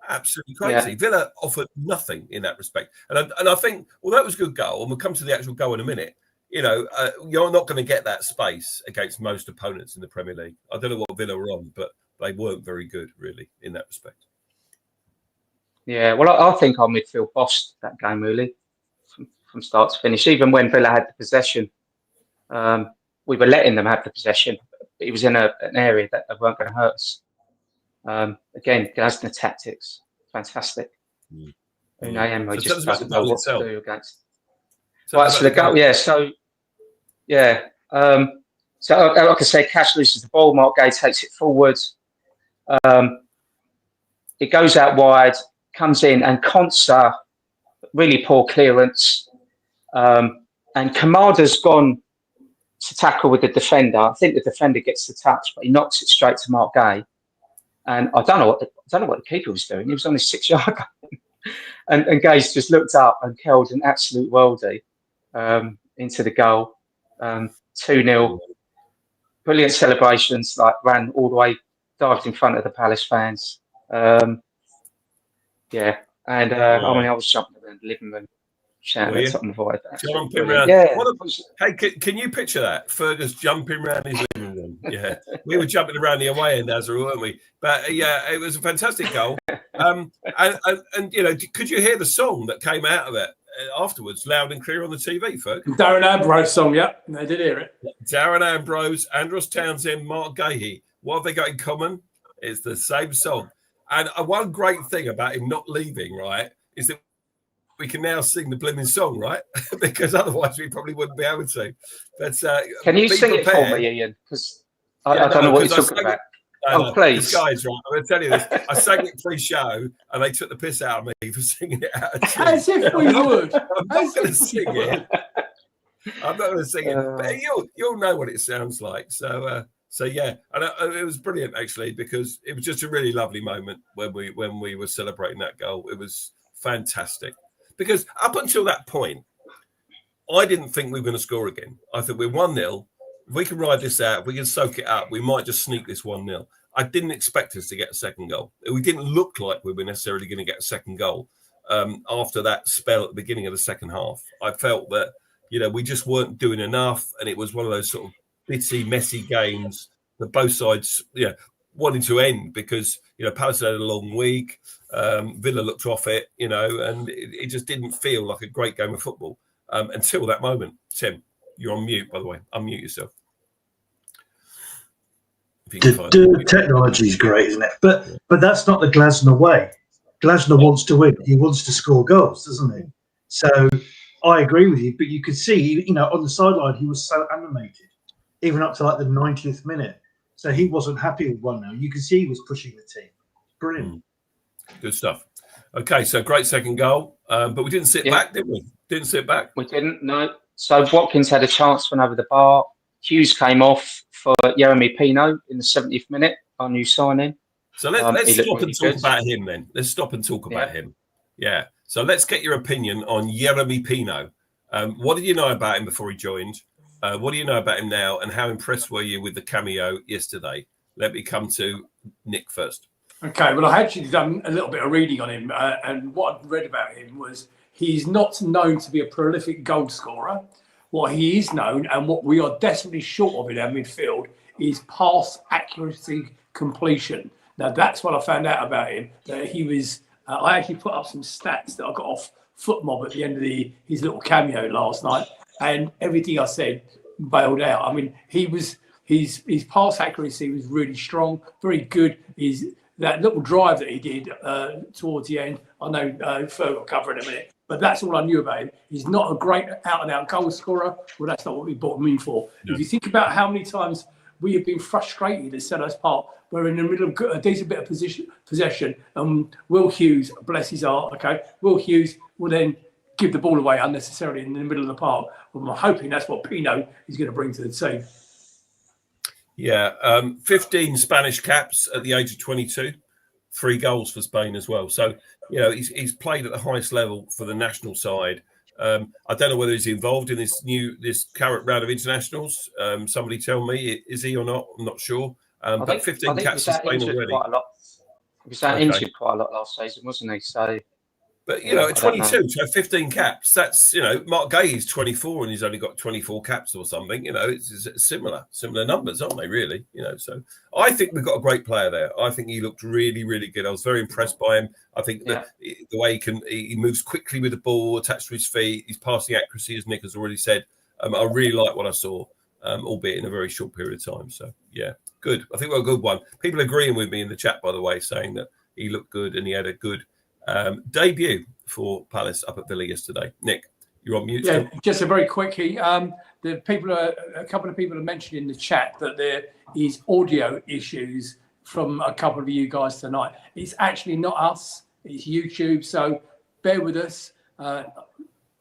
absolutely crazy. Yeah. Villa offered nothing in that respect, and I think although it was a good goal, and we'll come to the actual goal in a minute. You're not going to get that space against most opponents in the Premier League. I don't know what Villa were on, but they weren't very good, really, in that respect. Yeah, well, I think our midfield bossed that game, really, from start to finish. Even when Villa had the possession, we were letting them have the possession. It was in an area that they weren't going to hurt us. Again, Glasner tactics, fantastic. Unai Emery just doesn't know what to do against. Right, so the goal, So, like I say, Cash loses the ball. Margate takes it forward. It goes out wide, comes in, and Konsa, really poor clearance. And Kamada's gone to tackle with the defender. I think the defender gets the touch, but he knocks it straight to Margate. And I don't know what the keeper was doing. He was on his 6-yard line. and Gage just looked up and curled an absolute worldie into the goal. 2-0. Brilliant celebrations, ran all the way, dived in front of the Palace fans. I was jumping around the living room, shouting at top of the void. Jumping around. Yeah. Hey, can you picture that? Fergus jumping around his living room. Yeah. We were jumping around the away end, Azra, weren't we? But it was a fantastic goal. And could you hear the song that came out of it afterwards, loud and clear on the TV, Ferg? Darren Ambrose song, yeah. I did hear it. Darren Ambrose, Andros Townsend, Mark Gahey. What have they got in common? It's the same song. And one great thing about him not leaving, right, is that we can now sing the blimmin' song, right? Because otherwise we probably wouldn't be able to. But can you sing it for me, Ian? Because I don't know what you're talking about. Please. Guys, right, I'm going to tell you this. I sang it pre-show and they took the piss out of me for singing it out of tune. As if we would. I'm not going to sing it. But you'll know what it sounds like. So yeah, and it was brilliant actually, because it was just a really lovely moment when we were celebrating that goal. It was fantastic because up until that point, I didn't think we were going to score again. I thought we're 1-0. If we can ride this out, if we can soak it up, we might just sneak this 1-0. I didn't expect us to get a second goal. We didn't look like we were necessarily going to get a second goal after that spell at the beginning of the second half. I felt that, we just weren't doing enough, and it was one of those sort of bitty, messy games that both sides, wanted to end because, Palace had a long week, Villa looked off it, and it just didn't feel like a great game of football until that moment. Tim, you're on mute, by the way. Unmute yourself. The technology is great, isn't it? But that's not the Glasner way. Glasner wants to win. He wants to score goals, doesn't he? So I agree with you. But you could see, on the sideline, he was so animated, even up to the 90th minute. So he wasn't happy with 1-0. You could see he was pushing the team. Brilliant. Good stuff. Okay, so great second goal. But we didn't sit back, did we? Didn't sit back. We didn't, no. So Watkins had a chance, went over the bar. Hughes came off for Jeremy Pino in the 70th minute, our new signing. So let's stop and talk about him then. Let's stop and talk about him. Yeah. So let's get your opinion on Jeremy Pino. What did you know about him before he joined? What do you know about him now? And how impressed were you with the cameo yesterday? Let me come to Nick first. Okay. Well, I actually done a little bit of reading on him. And what I've read about him was he's not known to be a prolific goal scorer. What he is known, and what we are desperately short of in our midfield, is pass accuracy completion. Now, that's what I found out about him, that he was... I actually put up some stats that I got off FootMob at the end of his little cameo last night, and everything I said bailed out. I mean, his pass accuracy was really strong, very good. That little drive that he did towards the end, I know Ferg will cover in a minute, but that's all I knew about him. He's not a great out-and-out goal scorer. Well, that's not what we bought him in for. No. If you think about how many times we have been frustrated at Selhurst Park, we're in the middle of a decent bit of possession, and Will Hughes, bless his heart, okay, Will Hughes will then give the ball away unnecessarily in the middle of the park. Well, I'm hoping that's what Pino is going to bring to the team. Yeah, 15 Spanish caps at the age of 22, 3 goals for Spain as well. So, he's played at the highest level for the national side. I don't know whether he's involved in this current round of internationals. Somebody tell me, is he or not? I'm not sure. But 15 caps for Spain already. Quite a lot. He was injured quite a lot last season, wasn't he? So. But, at 22, so 15 caps, that's, Mark Gay's 24 and he's only got 24 caps or something. It's similar numbers, aren't they, really? So I think we've got a great player there. I think he looked really, really good. I was very impressed by him. I think that the way he moves quickly with the ball attached to his feet, his passing accuracy, as Nick has already said. I really like what I saw, albeit in a very short period of time. So, yeah, good. I think we're a good one. People agreeing with me in the chat, by the way, saying that he looked good and he had a good debut for Palace up at Villa yesterday. Nick, you're on mute. Yeah, just a very quickie. A couple of people have mentioned in the chat that there is audio issues from a couple of you guys tonight. It's actually not us, it's YouTube, so bear with us.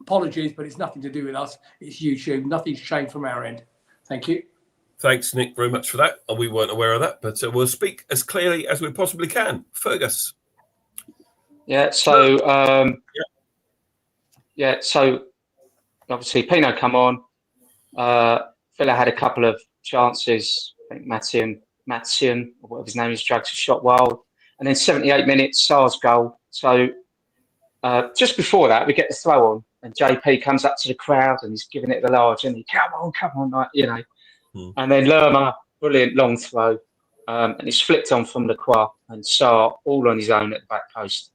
Apologies, but it's nothing to do with us. It's YouTube. Nothing's changed from our end. Thank you. Thanks, Nick, very much for that. We weren't aware of that, but we'll speak as clearly as we possibly can. Fergus. Yeah, so so obviously Pino come on. Villa had a couple of chances. I think Mathian, or whatever his name is, drags a shot wild. And then 78 minutes, Sar's goal. So just before that, we get the throw on, and JP comes up to the crowd and he's giving it the large, and he come on, like, And then Lerma, brilliant long throw, and it's flicked on from Lacroix, and Sar all on his own at the back post.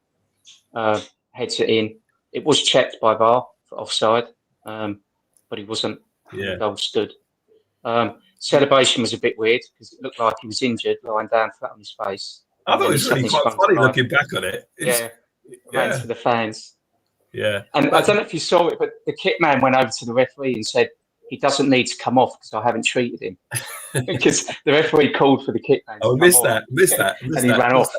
Heads it in. It was checked by VAR for offside, but he wasn't. Yeah. The goal stood. Celebration was a bit weird because it looked like he was injured, lying down flat on his face. I thought it was really quite funny looking back on it. Thanks for the fans. Yeah. And I don't know if you saw it, but the kit man went over to the referee and said he doesn't need to come off because I haven't treated him. Because the referee called for the kit man. Oh, missed that. And he ran off.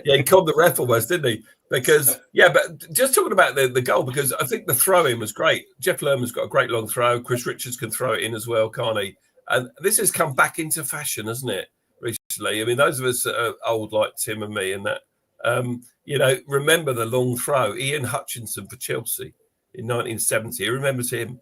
Yeah, he called the ref almost, didn't he? Because, but just talking about the goal, because I think the throw-in was great. Jeff Lerman's got a great long throw. Chris Richards can throw it in as well, can't he? And this has come back into fashion, hasn't it, recently? I mean, those of us that are old like Tim and me and that, remember the long throw. Ian Hutchinson for Chelsea in 1970. Who remembers him?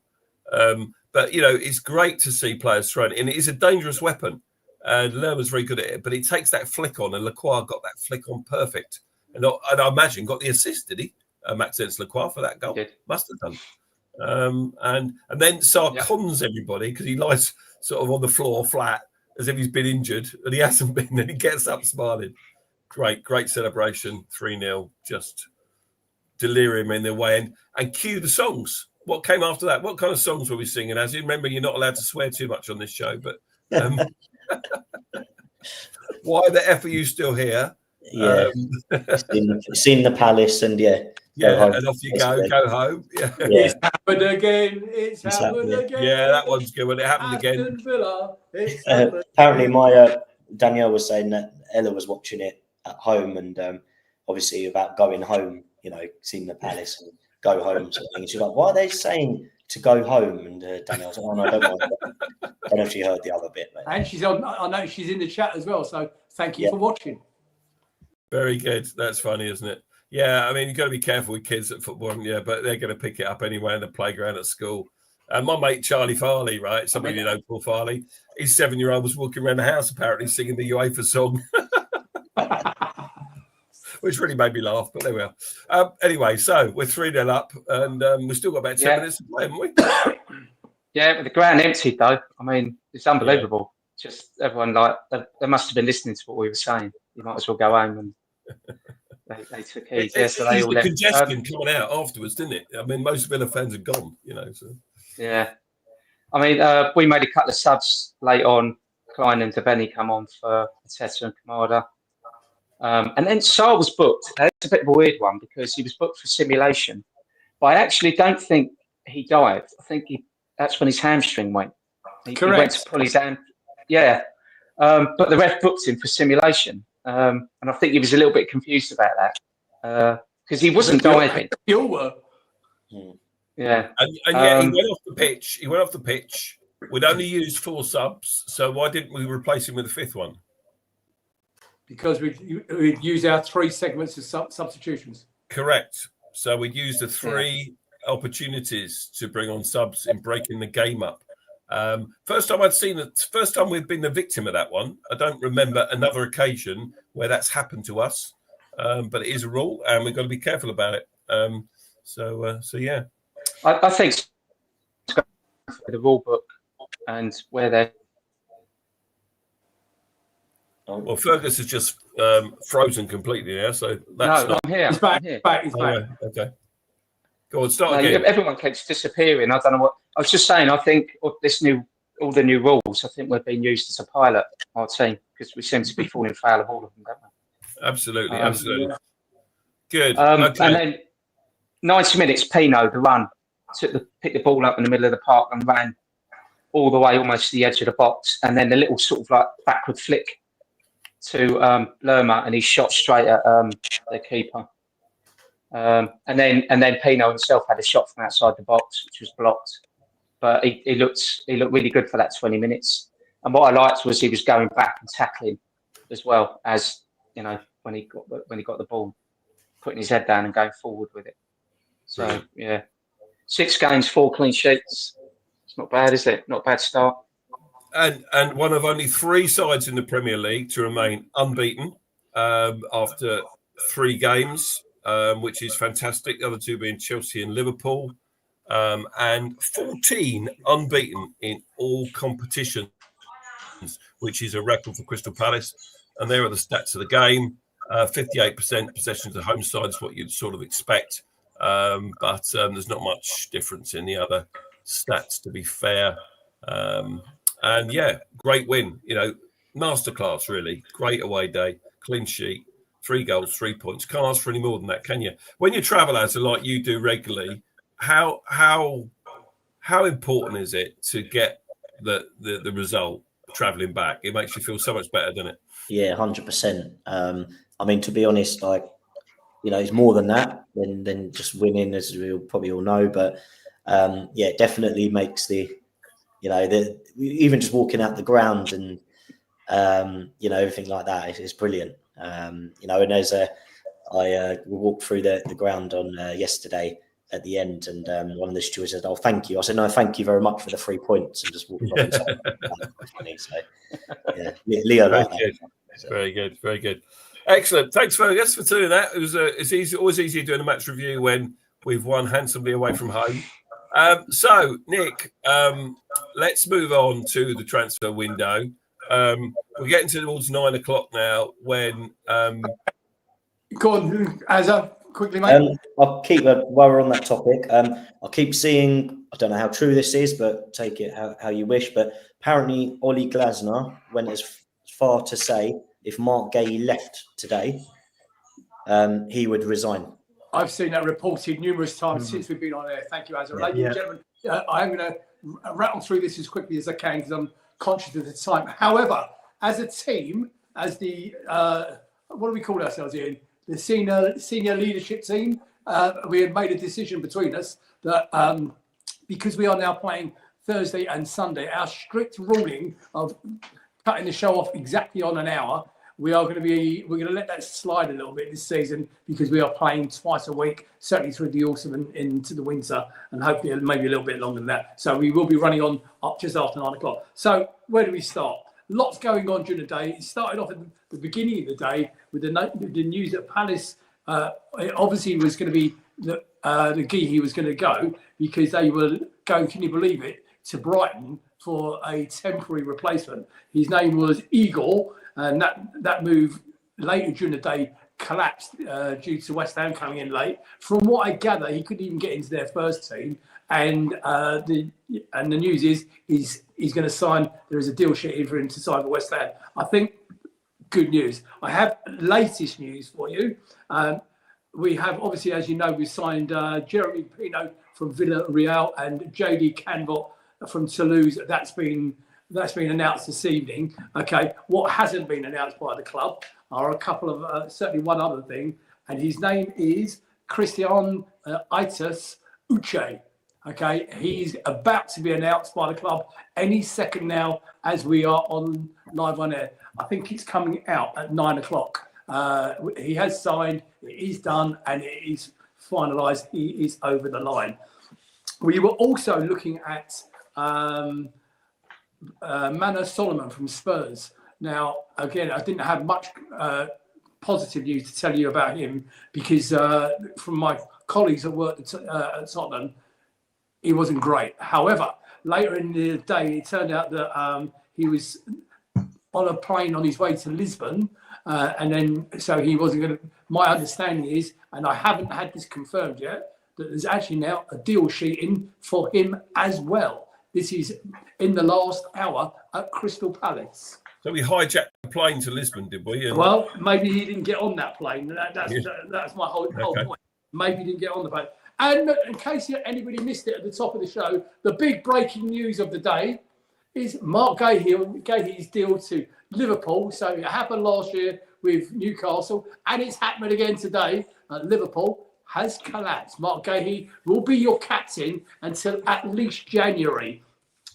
But, it's great to see players throwing it, and it is a dangerous weapon. And Lerman's very good at it, but he takes that flick on, and Lacroix got that flick on perfect. And I imagine got the assist, did he? Maxence Lacroix for that goal. Must have done. And then Sar cons everybody because he lies sort of on the floor flat as if he's been injured, and he hasn't been. And he gets up smiling. Great celebration. 3-0. Just delirium in their way. And cue the songs. What came after that? What kind of songs were we singing? As you remember, you're not allowed to swear too much on this show, but. Why the F are you still here? Yeah, seen the Palace, and and off you go home. Yeah. It's happened again. It's happened again. Yeah, that one's good. When it happened again. Villa, apparently, my Danielle was saying that Ella was watching it at home, and obviously about going home. Seeing the Palace and go home. Sort of thing. And she's like, "Why are they saying to go home?" And Danielle's like, "Oh no, I don't mind." I don't know if she heard the other bit. But... And she's on. I know she's in the chat as well. So thank you for watching. Very good. That's funny, isn't it? Yeah, I mean, you've got to be careful with kids at football, but they're going to pick it up anyway in the playground at school. And my mate Charlie Farley, right? Somebody you know, Paul Farley. His 7-year-old was walking around the house apparently singing the UEFA song, which really made me laugh. But there we are. Anyway, so we're 3-0 up, and we've still got about 10 minutes to play, haven't we? Yeah, but the ground emptied though. I mean, it's unbelievable. Just everyone they must have been listening to what we were saying. You might as well go home and They took heed. Yeah, so they all the left. congestion coming out afterwards, didn't it? I mean, most Villa fans are gone, So. Yeah. I mean, we made a couple of subs late on. Klein and Devaney come on for Teta and Kamada. And then Sarr was booked. It's a bit of a weird one because he was booked for simulation. But I actually don't think he dived. I think that's when his hamstring went. He went to pull his hand. Yeah. But the ref booked him for simulation. And I think he was a little bit confused about that because he wasn't diving. You were. Yeah. And yet he went off the pitch. He went off the pitch. We'd only used 4 subs. So why didn't we replace him with a 5th one? Because we'd use our 3 segments of substitutions. Correct. So we'd use the 3 opportunities to bring on subs in breaking the game up. First time I'd seen it. First time we've been the victim of that one. I don't remember another occasion where that's happened to us. But it is a rule, and we've got to be careful about it. So yeah. I think the rule book and where they're. Well, Fergus has just frozen completely now, so that's no, I'm here. He's back. I'm here. He's back. Okay. Go on, start again. Everyone keeps disappearing. I don't know what. I was just saying. I think all the new rules. I think we're being used as a pilot, our team, because we seem to be falling foul of all of them, don't we? Absolutely. Good. And then 90 minutes. Pino, the run, picked the ball up in the middle of the park and ran all the way almost to the edge of the box, and then the little sort of like backward flick to Lerma, and he shot straight at the keeper. And then Pino himself had a shot from outside the box, which was blocked. But he looked really good for that 20 minutes. And what I liked was he was going back and tackling as well as when he got the ball, putting his head down and going forward with it. So yeah, 6 games, 4 clean sheets. It's not bad, is it? Not a bad start. And one of only 3 sides in the Premier League to remain unbeaten after 3 games, which is fantastic. The other 2 being Chelsea and Liverpool, and 14 unbeaten in all competitions, which is a record for Crystal Palace. And there are the stats of the game. 58% possession to the home side is what you'd sort of expect. But there's not much difference in the other stats, to be fair. And yeah, great win. Masterclass, really. Great away day. Clean sheet. 3 goals, 3 points. Can't ask for any more than that, can you? When you travel as like you do regularly, how important is it to get the result traveling back? It makes you feel so much better, doesn't it? Yeah, 100%. I mean, to be honest, it's more than that than just winning, as we'll probably all know. But it definitely makes even just walking out the ground and everything like that is brilliant. And we walked through the ground on yesterday at the end, and one of the stewards said, "Oh, thank you." I said, "No, thank you very much for the 3 points," and just walked off. Funny, so yeah, Leo like that. Very good, very good, excellent. Thanks, Fergus, for doing that. It's always easier doing a match review when we've won handsomely away from home. So, Nick, let's move on to the transfer window. We're getting towards 9 o'clock now. When go on, Azza, quickly, mate. I'll keep while we're on that topic. I'll keep seeing. I don't know how true this is, but take it how you wish. But apparently, Ollie Glasner went as far to say if Mark Gay left today, he would resign. I've seen that reported numerous times since we've been on air. Thank you, Azza. Ladies and gentlemen, I'm going to rattle through this as quickly as I can because I'm conscious of the time. However, as a team, as the what do we call ourselves here? The senior leadership team, we had made a decision between us that because we are now playing Thursday and Sunday, our strict ruling of cutting the show off exactly on an hour, we're going to let that slide a little bit this season because we are playing twice a week, certainly through the autumn and into the winter, and hopefully maybe a little bit longer than that. So we will be running on up just after 9 o'clock. So where do we start? Lots going on during the day. It started off at the beginning of the day with the news that Palace obviously was going to be the Guéhi was going to go because they were going, can you believe it, to Brighton for a temporary replacement. His name was Igor, and that move later during the day collapsed due to West Ham coming in late. From what I gather, he couldn't even get into their first team. And the news is he's going to sign. There is a deal sheet in for him to sign for West Ham. I think good news. I have latest news for you. We have, obviously, as you know, we signed Jeremy Pino from Villarreal and JD Canvot from Toulouse. That's been announced this evening. Okay, what hasn't been announced by the club are a couple of certainly one other thing, and his name is Christian Aitas Uche. Okay, he's about to be announced by the club any second now as we are on live on air. I think it's coming out at 9 o'clock. He has signed, it is done, and it is finalised. He is over the line. We were also looking at Manor Solomon from Spurs. Now, again, I didn't have much positive news to tell you about him because from my colleagues that worked at Tottenham, he wasn't great. However, later in the day, it turned out that he was on a plane on his way to Lisbon, and then so he wasn't going to. My understanding is, and I haven't had this confirmed yet, that there's actually now a deal sheet in for him as well. This is in the last hour at Crystal Palace. So we hijacked the plane to Lisbon, did we? And... Well, maybe he didn't get on that plane. That's my whole point. Maybe he didn't get on the plane. And in case anybody missed it at the top of the show, the big breaking news of the day is Mark Gahey's deal to Liverpool. So it happened last year with Newcastle, and it's happened again today. Liverpool has collapsed. Mark Gahey will be your captain until at least January.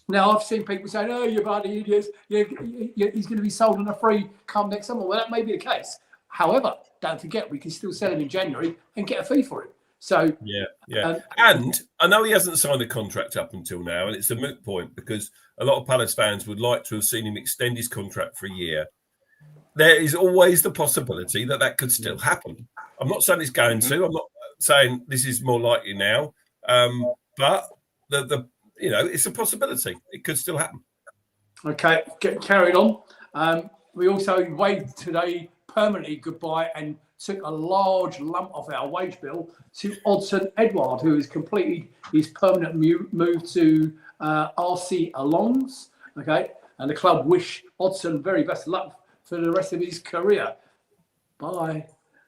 Now, I've seen people saying, oh, you're bloody idiots. He's going to be sold on a free come next summer. Well, that may be the case. However, don't forget, we can still sell him in January and get a fee for it. So yeah. And I know he hasn't signed a contract up until now, and it's a moot point because a lot of Palace fans would like to have seen him extend his contract for a year. There is always the possibility that could still happen. I'm not saying it's going to. I'm not saying this is more likely now, but it's a possibility. It could still happen. Okay, carried on. We also waved today permanently goodbye and took a large lump of our wage bill to Odsonne Edouard, who has completed his permanent move to RC Alongs. Okay, and the club wish Odsonne very best of luck for the rest of his career. Bye.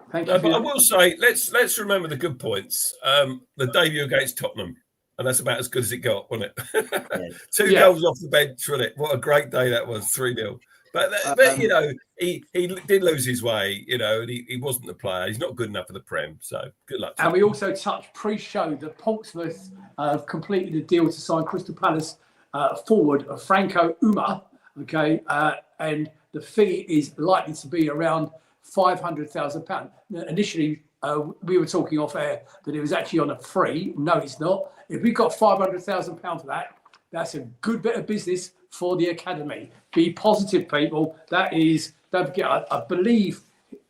Thank you. But I will say, let's remember the good points. The debut against Tottenham, and that's about as good as it got, wasn't it? Two goals off the bench, wasn't it? What a great day that was, 3-0. But he did lose his way, and he wasn't the player. He's not good enough for the Prem, so good luck. And we also touched pre-show that Portsmouth have completed a deal to sign Crystal Palace forward Franco Uma, okay, and the fee is likely to be around £500,000. Initially, we were talking off air that it was actually on a free. No, it's not. If we got £500,000 for that, that's a good bit of business for the academy. Be positive, people. That is, don't forget, I believe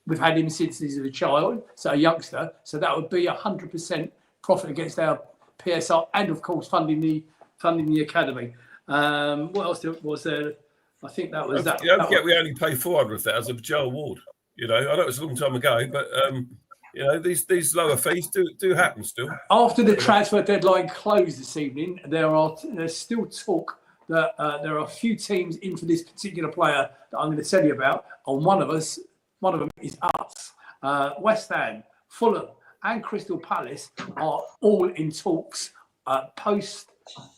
we've had him since he's a child, so a youngster. So that would be 100% profit against our PSR, and of course funding the academy. What else was there? I think that was that. Don't forget, we only pay 400,000 for Joe Ward. I know it's a long time ago, but these lower fees do happen still. After the transfer deadline closed this evening, there's still talk that there are a few teams in for this particular player that I'm going to tell you about. And one of them is us. West Ham, Fulham, and Crystal Palace are all in talks post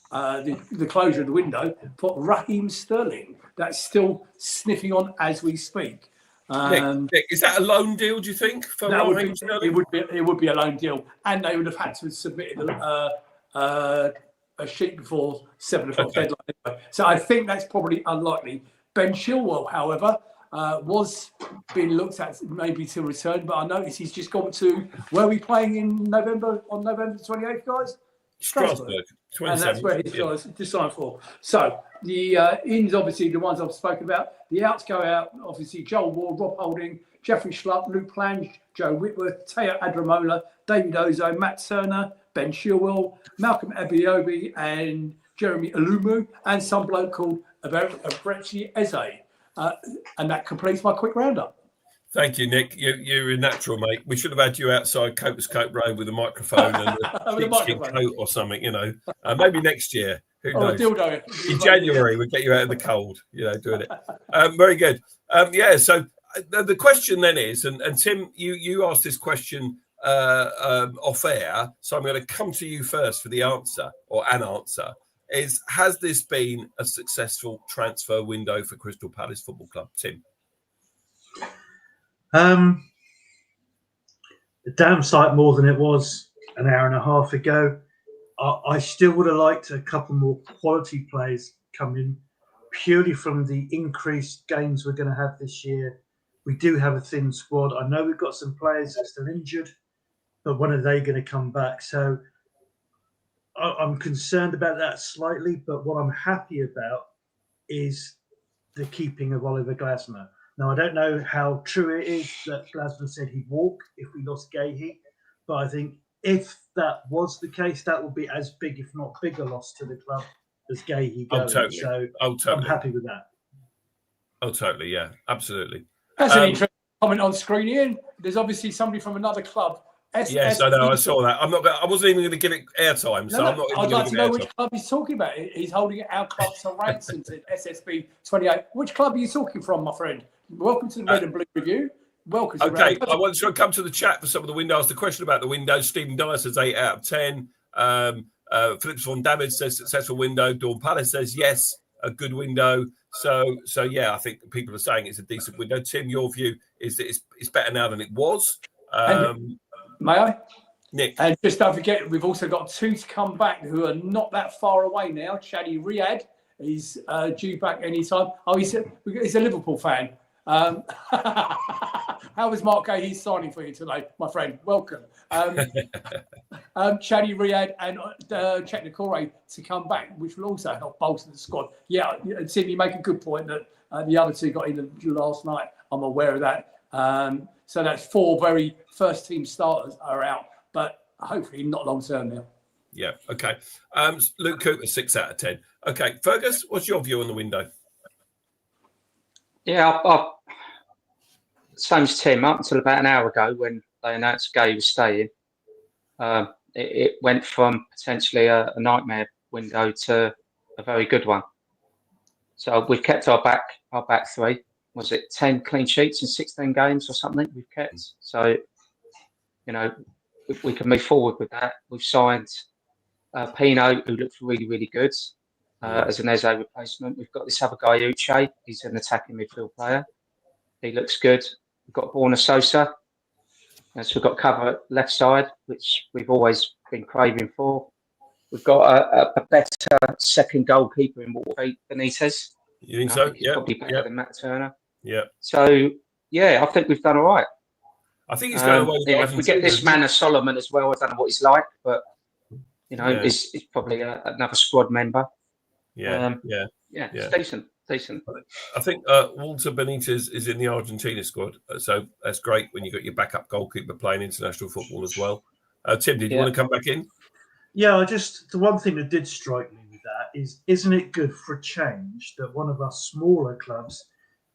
the closure of the window for Raheem Sterling. That's still sniffing on as we speak. Nick, is that a loan deal, do you think? It would be a loan deal, and they would have had to submit a sheet before 7 o'clock deadline. Anyway. So I think that's probably unlikely. Ben Chilwell, however, was being looked at maybe to return, but I noticed he's just gone to where are we playing on November 28th, guys? Strasbourg. And that's where he's got to sign for. So the ins, obviously, the ones I've spoken about. The outs go out, obviously, Joel Ward, Rob Holding, Jeffrey Schlupp, Luke Plange, Joe Whitworth, Teo Adramola, David Ozo, Matt Turner, Ben Chilwell, Malcolm Ebiobi, and Jeremy Alumu, and some bloke called Abrechi Eze. And that completes my quick roundup. Thank you, Nick. You're a natural, mate. We should have had you outside Copers Cope Road with a microphone and a sheepskin coat or something, maybe next year. Who knows? Dildo. In January, we'll get you out of the cold, doing it. Very good. So the question then is, and Tim, you asked this question off air, so I'm going to come to you first for the answer, or an answer, is has this been a successful transfer window for Crystal Palace Football Club, Tim? The damn sight more than it was an hour and a half ago. I still would have liked a couple more quality players come in, purely from the increased games we're going to have this year. We do have a thin squad. I know we've got some players that are still injured, but when are they going to come back? So I'm concerned about that slightly, but what I'm happy about is the keeping of Oliver Glasner. Now, I don't know how true it is that Glasner said he'd walk if we lost Gahey, but I think if that was the case, that would be as big, if not bigger, loss to the club as Gahey going. Totally. So Totally. I'm happy with that. Oh, totally. Yeah, absolutely. That's an interesting comment on screen, Ian. There's obviously somebody from another club. Yes, I know. I saw that. I wasn't even going to give it airtime, so I'm not. I'd like to know which club he's talking about. He's holding our club to ransom to SSB 28. Which club are you talking from, my friend? Welcome to the Red and Blue Review. Welcome. Okay, I want to come to the chat for some of the windows. The question about the windows. Stephen Dyer says 8 out of 10. Phillips von Damage says successful window. Dawn Palace says yes, a good window. So yeah, I think people are saying it's a decent window. Tim, your view is that it's better now than it was. May I? Nick. And just don't forget, we've also got two to come back who are not that far away now. Shadi Riyadh is due back anytime. Oh, he's a Liverpool fan. How was Mark Gahey signing for you today, my friend? Welcome. Shadi Riyadh and Czech Nikore to come back, which will also help bolster the squad. Yeah, Tim, you make a good point that the other two got in last night. I'm aware of that. So that's 4 very first-team starters are out, but hopefully not long-term now. Yeah, okay. Luke Cooper, 6 out of 10. Okay, Fergus, what's your view on the window? Yeah, same as Tim, up until about an hour ago when they announced Gay was staying, it went from potentially a nightmare window to a very good one. So we've kept our back three. Was it 10 clean sheets in 16 games or something we've kept? So, we can move forward with that. We've signed Pino, who looks really, really good as an Eze replacement. We've got this other guy, Uche. He's an attacking midfield player. He looks good. We've got Borna Sosa. So we've got cover at left side, which we've always been craving for. We've got a better second goalkeeper in Walter Benitez. You think so? He's probably better than Matt Turner. Yeah. So, yeah, I think we've done all right. I think he's going away with if we get this man of Solomon as well, I don't know what he's like, but, he's probably another squad member. Yeah. It's decent. I think Walter Benitez is in the Argentina squad, so that's great when you got your backup goalkeeper playing international football as well. Tim, did you want to come back in? Yeah, the one thing that did strike me with that is, isn't it good for a change that one of our smaller clubs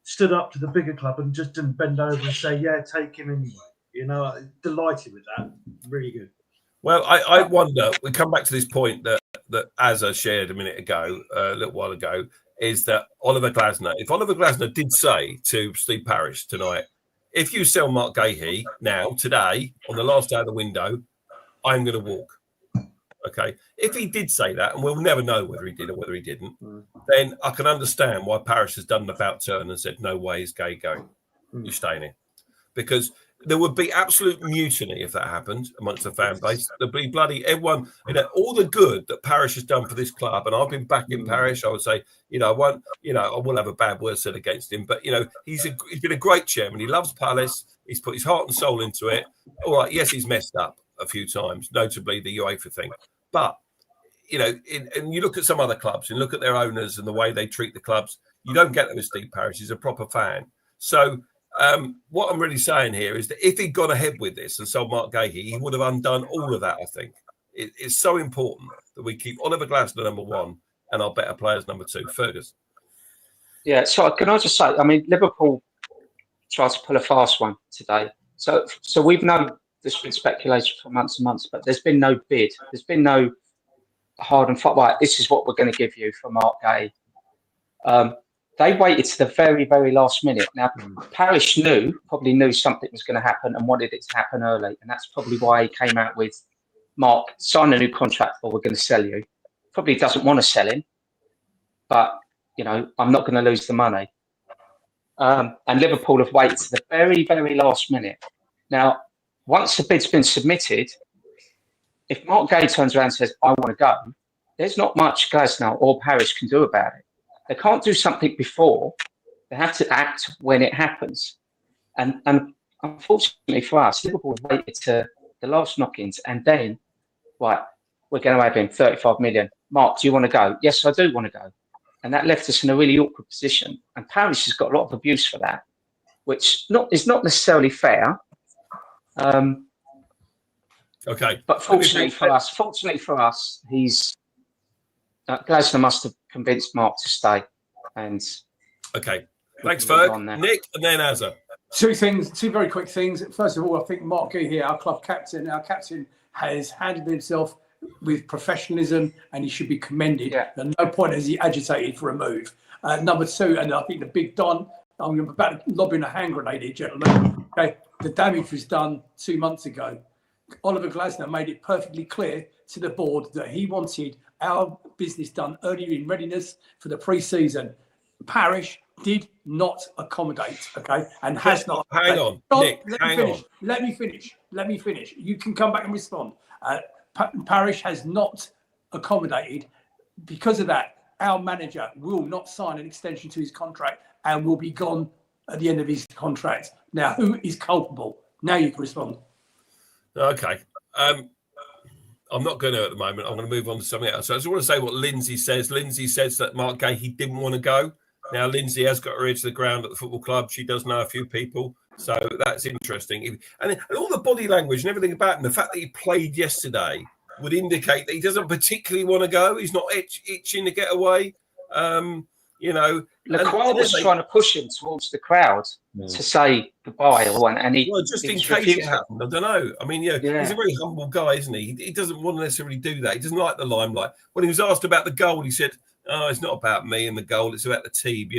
stood up to the bigger club and just didn't bend over and say, yeah, take him anyway. Delighted with that. Really good. Well, I wonder, we come back to this point that Azza shared a minute ago, a little while ago, is that Oliver Glasner, if Oliver Glasner did say to Steve Parish tonight, if you sell Mark Gahey now, today, on the last day of the window, I'm going to walk. Okay. If he did say that, and we'll never know whether he did or whether he didn't, then I can understand why Parish has done an about turn and said, no way is Gay going. You're staying here. Because there would be absolute mutiny if that happened amongst the fan base. There'd be bloody everyone, all the good that Parish has done for this club. And I've been back in Parish. I would say, I will have a bad word said against him, but he's been a great chairman. He loves Palace. He's put his heart and soul into it. All right. Yes, he's messed up a few times, notably the UEFA thing. But, and you look at some other clubs and look at their owners and the way they treat the clubs, you don't get that with Steve Parish. He's a proper fan. So what I'm really saying here is that if he'd gone ahead with this and sold Mark Gahey, he would have undone all of that, I think. It's so important that we keep Oliver Glasner number 1 and our better players number 2. Fergus. Yeah, so can I just say, Liverpool tried to pull a fast one today. So we've known there's been speculation for months and months, but there's been no bid. There's been no hard and fast. Right, this is what we're going to give you for Mark Gay. They waited to the very, very last minute. Now, Parish probably knew something was going to happen and wanted it to happen early. And that's probably why he came out with, Mark, sign a new contract or we're going to sell you. Probably doesn't want to sell him, but, I'm not going to lose the money. And Liverpool have waited to the very, very last minute. Now, once the bid's been submitted, if Mark Gay turns around and says, I want to go, there's not much Glasner or Parish can do about it. They can't do something before. They have to act when it happens. And unfortunately for us, Liverpool waited to the last knock-ins and then, right, we're going to have him 35 million. Mark, do you want to go? Yes, I do want to go. And that left us in a really awkward position. And Parish has got a lot of abuse for that, which is not necessarily fair. Okay. But fortunately for us, he's Glasner must have convinced Mark to stay. And okay, thanks, Ferg. Nick, and then Azza. Two very quick things. First of all, I think Mark Gee here, our club captain, has handled himself with professionalism, and he should be commended. Yeah. At no point has he agitated for a move. Number two, and I think the big Don, I'm about lobbing a hand grenade here, gentlemen. Okay, the damage was done 2 months ago. Oliver Glasner made it perfectly clear to the board that he wanted our business done earlier in readiness for the pre-season. Parish did not accommodate, okay, and has not. Hang on, Nick, Let me finish. You can come back and respond. Parish has not accommodated. Because of that, our manager will not sign an extension to his contract and will be gone at the end of his contract. Now, who is culpable? Now you can respond. Okay. I'm not going to at the moment. I'm going to move on to something else. So I just want to say what Lindsay says. Lindsay says that Mark Gay, he didn't want to go. Now, Lindsay has got her ear to the ground at the football club. She does know a few people. So that's interesting. And all the body language and everything about him, the fact that he played yesterday would indicate that he doesn't particularly want to go. He's not itching to get away. Lacroix was trying to push him towards the crowd to say goodbye, and he. Well, just in case it happened, I don't know. I mean, he's a very humble guy, isn't he? He doesn't want to necessarily do that. He doesn't like the limelight. When he was asked about the goal, he said, "Oh, it's not about me and the goal. It's about the team."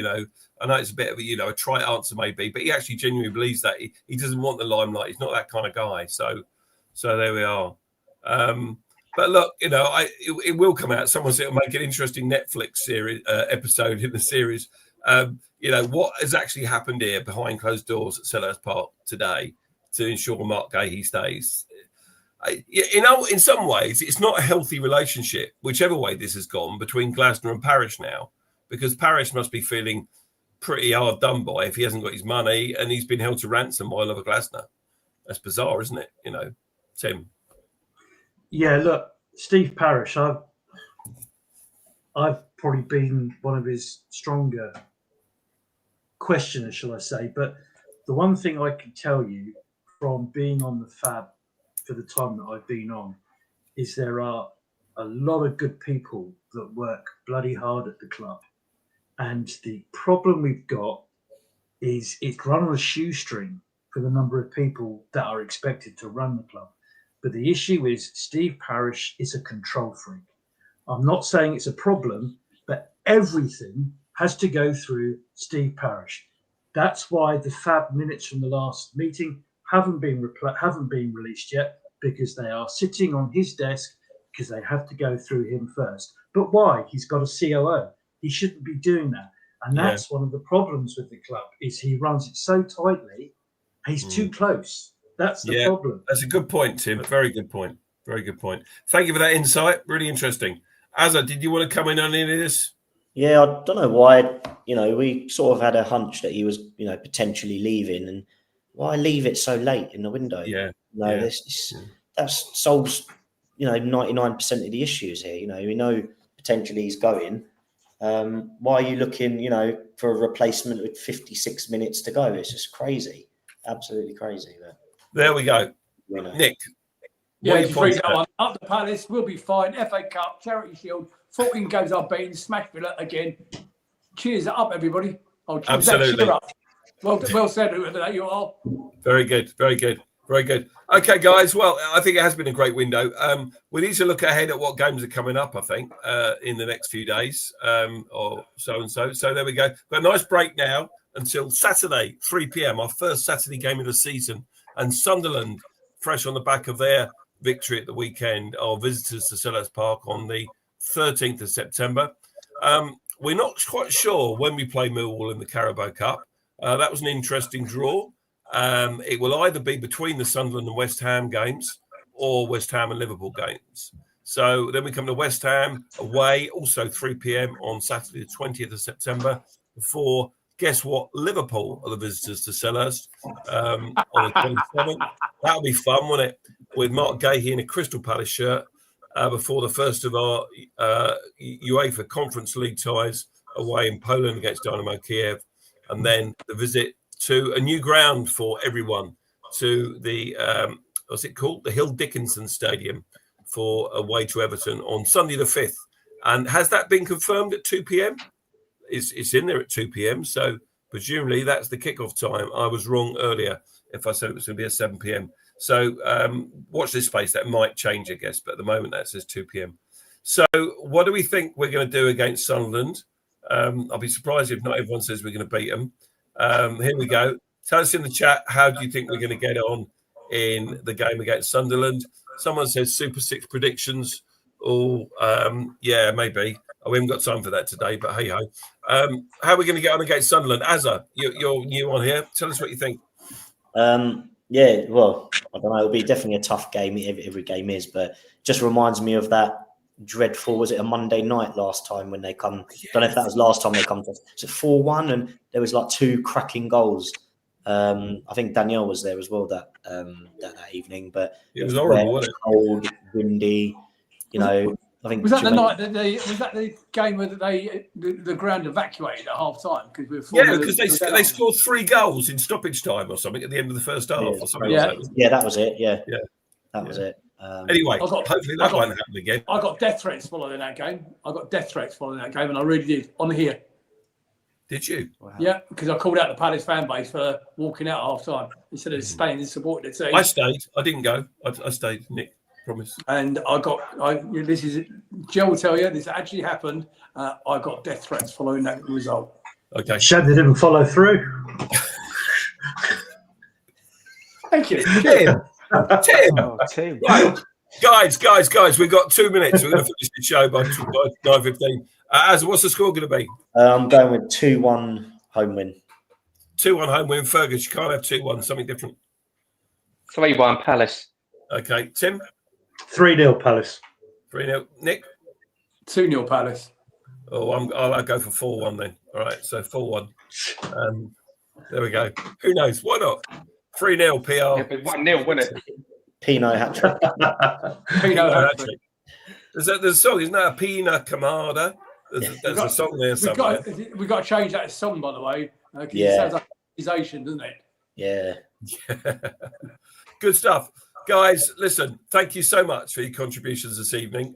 I know it's a bit of a trite answer maybe, but he actually genuinely believes that he doesn't want the limelight. He's not that kind of guy. So there we are. But look, it will come out. Someone said it'll make an interesting Netflix series episode in the series. What has actually happened here behind closed doors at Selhurst Park today to ensure Mark Gahey stays? In some ways, it's not a healthy relationship, whichever way this has gone, between Glasner and Parish now, because Parish must be feeling pretty hard done by if he hasn't got his money and he's been held to ransom by Oliver Glasner. That's bizarre, isn't it? Tim. Yeah, look, Steve Parish, I've probably been one of his stronger questioners, shall I say. But the one thing I can tell you from being on the Fab for the time that I've been on is there are a lot of good people that work bloody hard at the club. And the problem we've got is it's run on a shoestring for the number of people that are expected to run the club. But the issue is Steve Parish is a control freak. I'm not saying it's a problem, but everything has to go through Steve Parish. That's why the Fab minutes from the last meeting haven't been released yet, because they are sitting on his desk because they have to go through him first. But why? He's got a COO. He shouldn't be doing that. And that's one of the problems with the club is he runs it so tightly. He's too close. That's the problem. That's a good point, Tim. Very good point. Very good point. Thank you for that insight. Really interesting. Azza, did you want to come in on any of this? Yeah, I don't know why. We sort of had a that he was, potentially leaving, and why leave it so late in the window? That solves, 99% of the issues here. We know potentially he's going. Why are you looking, for a replacement with 56 minutes to go? It's just crazy, absolutely crazy. But there we go, Nick. Yeah, up the Palace, we'll be fine. FA Cup, Charity Shield, 14 games unbeaten, smash Villa again. Cheers up, everybody. Absolutely. Well said, whoever that you are. Very good. Very good. Very good. Okay, guys. Well, I think it has been a great window. We need to look ahead at what games are coming up, I think, in the next few days or so and so. So there we go. Got a nice break now until Saturday, 3 p.m., our first Saturday game of the season. And Sunderland, fresh on the back of their victory at the weekend, are visitors to Selhurst Park on the 13th of September. We're not quite sure when we play Millwall in the Carabao Cup. That was an interesting draw. It will either be between the Sunderland and West Ham games or West Ham and Liverpool games. So then we come to West Ham away, also 3 p.m. on Saturday, the 20th of September, before, guess what, Liverpool are the visitors to Selhurst on the 27th. That'll be fun, won't it? With Mark Gahey in a Crystal Palace shirt before the first of our UEFA Conference League ties away in Poland against Dynamo Kiev. And then the visit to a new ground for everyone, to the, what's it called? The Hill Dickinson Stadium for away to Everton on Sunday the 5th. And has that been confirmed at 2 p.m? It's in there at 2 p.m. So presumably that's the kickoff time. I was wrong earlier if I said it was going to be at 7 p.m. So watch this space. That might change, I guess. But at the moment, that says 2 p.m. So what do we think we're going to do against Sunderland? I'll be surprised if not everyone says we're going to beat them. Here we go. Tell us in the chat, how do you think we're going to get on in the game against Sunderland? Someone says Super 6 predictions. Oh, yeah, maybe. Oh, we haven't got time for that today, but hey-ho. How are we going to get on against Sunderland? Azza, you're new on here. Tell us what you think. Yeah, well, I don't know. It'll be definitely a tough game. Every game is, but just reminds me of that dreadful, was it a Monday night last time when they come? I don't know if that was last time they come to us. Was it 4-1 and there was like 2 cracking goals? I think Danielle was there as well that evening, but it was horrible, wasn't it? Cold, windy, you know. I think was that the night that was that the game where the ground evacuated at half time because we were because they scored 3 goals in stoppage time or something at the end of the first half or something. Yeah, that was it. Yeah, that was it. Anyway, hopefully that won't happen again. I got death threats following that game. And I really did on here. Did you? Wow. Yeah, because I called out the Palace fan base for walking out at half time instead of staying and supporting the team. I stayed. I didn't go. I stayed, Nick. Promise. And this is, Joe will tell you, this actually happened. I got death threats following that result. Okay. Shame they didn't follow through. Thank you. Tim. Oh, Tim. Right. Guys, we've got 2 minutes. We're going to finish the show by 9:15. What's the score going to be? I'm going with 2-1 home win. 2-1 home win. Fergus, you can't have 2-1. Something different. 3-1 Palace. Okay. Tim? 3-0 Palace. 3-0. Nick? 2-0 Palace. Oh, I'll go for 4-1 then. All right, so 4-1. There we go. Who knows? Why not? 3-0 PR. Yeah, but 1-0, wouldn't it? Pino hat-trick. Pino hat-trick. There's a song, isn't that a Pina Camada? There's a song there somewhere. We've got to change that song, by the way. Yeah. It sounds like accusation, doesn't it? Yeah. Good stuff. Guys, listen, thank you so much for your contributions this evening.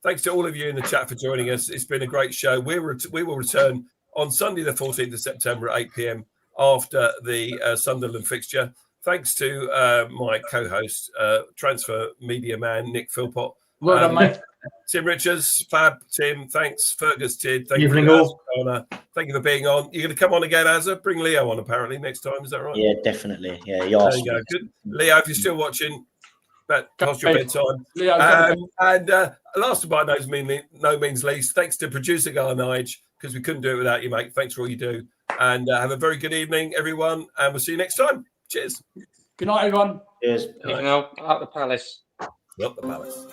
Thanks to all of you in the chat for joining us. It's been a great show. We will return on Sunday, the 14th of September at 8 p.m. after the Sunderland fixture. Thanks to my co-host, transfer media man, Nick Philpott. Well done, mate. Tim Richards, Fab, Tim, thanks. Fergus, Tid, thank Evening you. all. Thank you for being on. You're going to come on again, Azza? Bring Leo on, apparently, next time. Is that right? Yeah, definitely. Yeah, there you go. Good. Leo, if you're still watching, past your bedtime. Leo, and last but no means least, thanks to producer guy Nige, because we couldn't do it without you, mate. Thanks for all you do. And have a very good evening, everyone. And we'll see you next time. Cheers. Good night, everyone. Cheers. Up the Palace. Up the Palace.